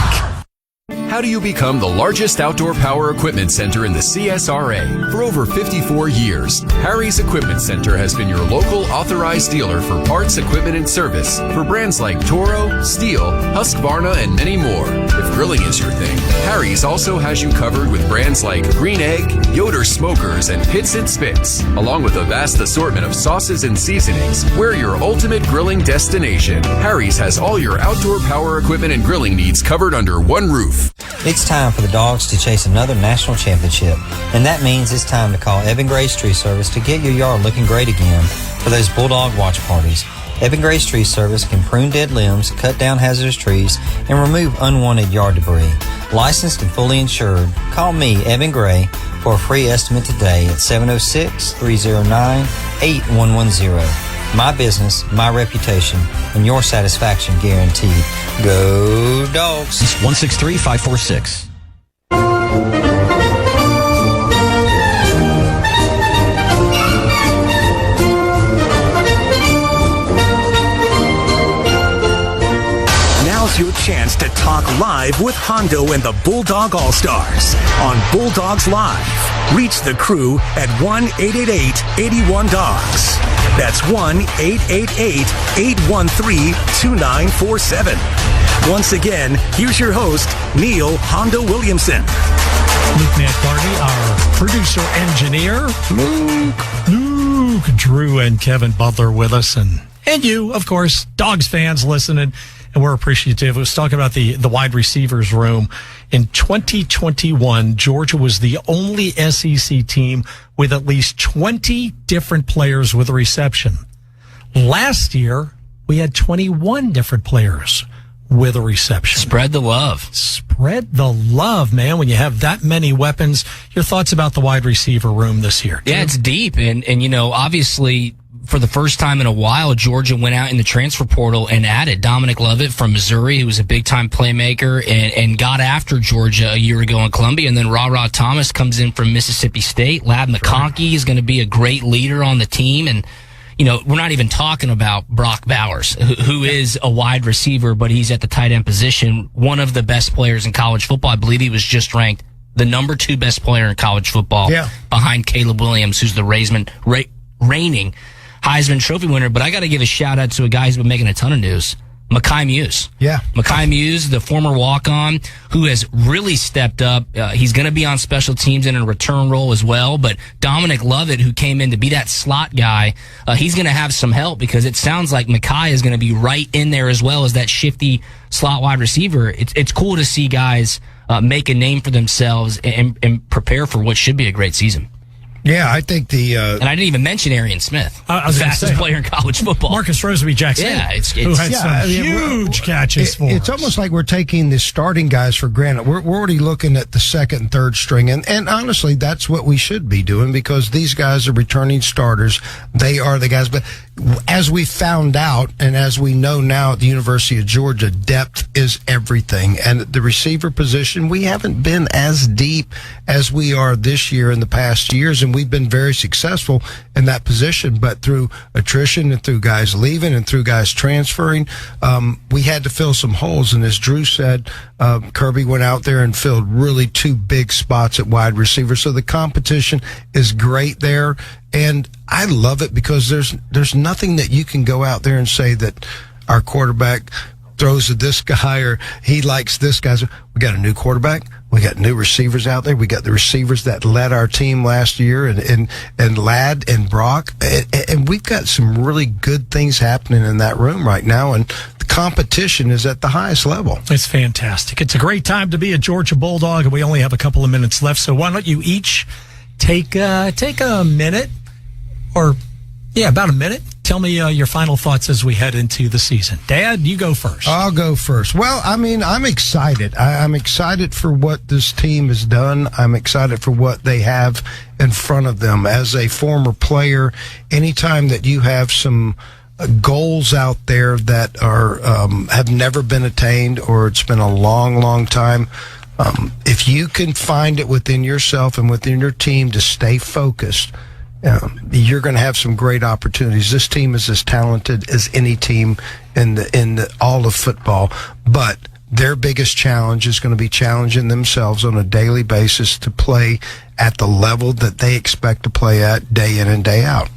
How do you become the largest outdoor power equipment center in the CSRA? For over 54 years, Harry's Equipment Center has been your local authorized dealer for parts, equipment, and service for brands like Toro, Steel, Husqvarna, and many more. If grilling is your thing, Harry's also has you covered with brands like Green Egg, Yoder Smokers, and Pits and Spits, along with a vast assortment of sauces and seasonings. We're your ultimate grilling destination. Harry's has all your outdoor power equipment and grilling needs covered under one roof. It's time for the Dogs to chase another national championship, and that means it's time to call Evan Gray's Tree Service to get your yard looking great again for those Bulldog watch parties. Evan Gray's Tree Service can prune dead limbs, cut down hazardous trees, and remove unwanted yard debris. Licensed and fully insured, call me, Evan Gray, for a free estimate today at 706-309-8110. My business, my reputation, and your satisfaction guaranteed. Go Dogs. 163-546. Now's your chance to talk live with Hondo and the Bulldog All-Stars on Bulldogs Live. Reach the crew at 1-888-81-DOGS. That's 1-888-813-2947. Once again, here's your host, Neil Hondo Williamson. Luke Nantbardi, our producer-engineer. Luke, Drew, and Kevin Butler with us. And you, of course, Dogs fans listening. And we're appreciative. I was talking about the wide receivers room. In 2021, Georgia was the only SEC team with at least 20 different players with a reception. Last year, we had 21 different players with a reception. Spread the love. Spread the love, man, when you have that many weapons. Your thoughts about the wide receiver room this year? Yeah, it's deep. And you know, obviously, for the first time in a while, Georgia went out in the transfer portal and added Dominic Lovett from Missouri, who was a big-time playmaker, and got after Georgia a year ago in Columbia. And then Ra Thomas comes in from Mississippi State. Lab McConkey is going to be a great leader on the team. And, you know, we're not even talking about Brock Bowers, who is a wide receiver, but he's at the tight end position. One of the best players in college football. I believe he was just ranked the number 2 best player in college football behind Caleb Williams, who's the reigning Heisman Trophy winner. But I got to give a shout out to a guy who's been making a ton of news, Mekhi Muse. Yeah. Mekhi Muse, the former walk-on, who has really stepped up. He's going to be on special teams in a return role as well. But Dominic Lovett, who came in to be that slot guy, he's going to have some help because it sounds like Mekhi is going to be right in there as well as that shifty slot wide receiver. It's cool to see guys make a name for themselves and prepare for what should be a great season. Yeah, I think and I didn't even mention Arian Smith, I was the fastest player in college football. Marcus Roseby Jackson, who had some huge catches for It's us. almost like we're taking the starting guys for granted. We're already looking at the second and third string, and honestly, that's what we should be doing because these guys are returning starters. They are the guys. But as we found out, and as we know now at the University of Georgia, depth is everything. And at the receiver position, we haven't been as deep as we are this year in the past years, and we've been very successful in that position. But through attrition and through guys leaving and through guys transferring, we had to fill some holes. And as Drew said, Kirby went out there and filled really two big spots at wide receiver. So the competition is great there. And I love it because there's nothing that you can go out there and say that our quarterback throws to this guy or he likes this guy. We got a new quarterback. We got new receivers out there. We got the receivers that led our team last year and Ladd and Brock. And we've got some really good things happening in that room right now. And the competition is at the highest level. It's fantastic. It's a great time to be a Georgia Bulldog, and we only have a couple of minutes left. So why don't you each take a minute about a minute. Tell me your final thoughts as we head into the season. Dad, you go first. I'll go first. Well, I mean, I'm excited. I'm excited for what this team has done. I'm excited for what they have in front of them. As a former player, anytime that you have some goals out there that are have never been attained or it's been a long, long time, if you can find it within yourself and within your team to stay focused, you're going to have some great opportunities. This team is as talented as any team in all of football, but their biggest challenge is going to be challenging themselves on a daily basis to play at the level that they expect to play at day in and day out.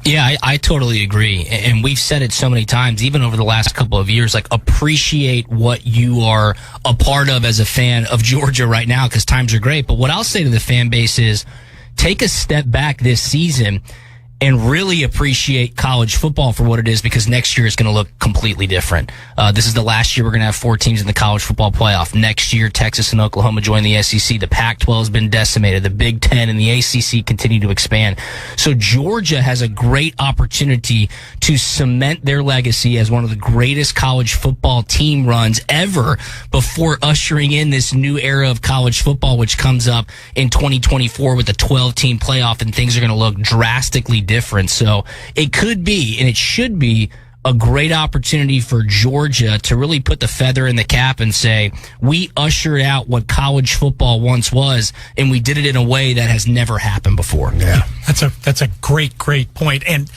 Yeah, I totally agree. And we've said it so many times, even over the last couple of years, like appreciate what you are a part of as a fan of Georgia right now because times are great. But what I'll say to the fan base is, take a step back this season and really appreciate college football for what it is because next year is going to look completely different. This is the last year we're going to have 4 teams in the college football playoff. Next year, Texas and Oklahoma join the SEC. The Pac-12 has been decimated. The Big Ten and the ACC continue to expand. So Georgia has a great opportunity to cement their legacy as one of the greatest college football team runs ever before ushering in this new era of college football, which comes up in 2024 with a 12-team playoff, and things are going to look drastically different. So it could be, and it should be, a great opportunity for Georgia to really put the feather in the cap and say, we ushered out what college football once was, and we did it in a way that has never happened before. Yeah, that's a great point. And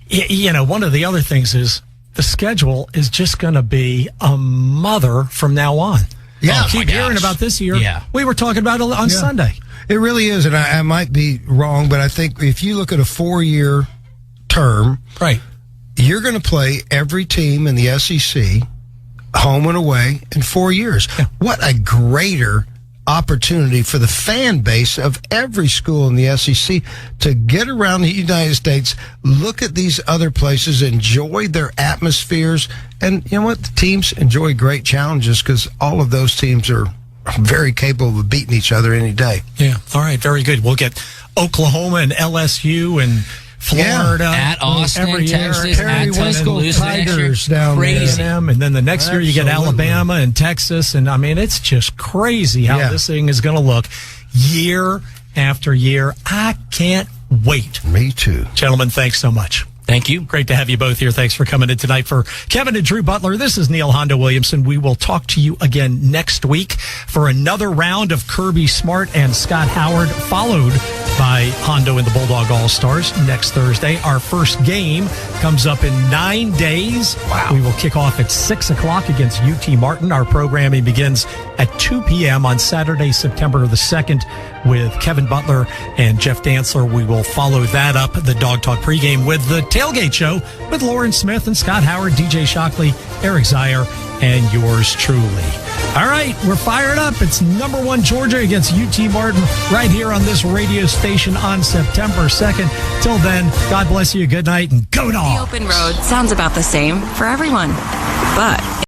you know, one of the other things is the schedule is just going to be a mother from now on. Yeah, keep hearing about this year. Yeah, we were talking about it on Sunday. It really is, and I might be wrong, but I think if you look at a 4-year term, right, you're going to play every team in the SEC, home and away, in 4 years. Yeah. What a greater opportunity for the fan base of every school in the SEC to get around the United States, look at these other places, enjoy their atmospheres, and you know what? The teams enjoy great challenges because all of those teams are very capable of beating each other any day. Yeah. All right. Very good. We'll get Oklahoma and LSU and Florida at Austin, every year. Texas, at Tuscaloosa, Tigers down crazy. there. And then the next year you get Alabama and Texas. And I mean, it's just crazy how this thing is going to look year after year. I can't wait. Me too. Gentlemen, thanks so much. Thank you. Great to have you both here. Thanks for coming in tonight. For Kevin and Drew Butler, this is Neil Hondo Williamson. We will talk to you again next week for another round of Kirby Smart and Scott Howard, followed by Hondo and the Bulldog All-Stars next Thursday. Our first game comes up in 9 days. Wow. We will kick off at 6 o'clock against UT Martin. Our programming begins at 2 p.m. on Saturday, September the 2nd with Kevin Butler and Jeff Dantzler. We will follow that up, the Dog Talk pregame, with the Tailgate Show with Lauren Smith and Scott Howard, DJ Shockley, Eric Zier, and yours truly. All right, we're fired up. It's number 1 Georgia against UT Martin right here on this radio station on September 2nd. Till then, God bless you, good night, and go Dogs. The open road sounds about the same for everyone, but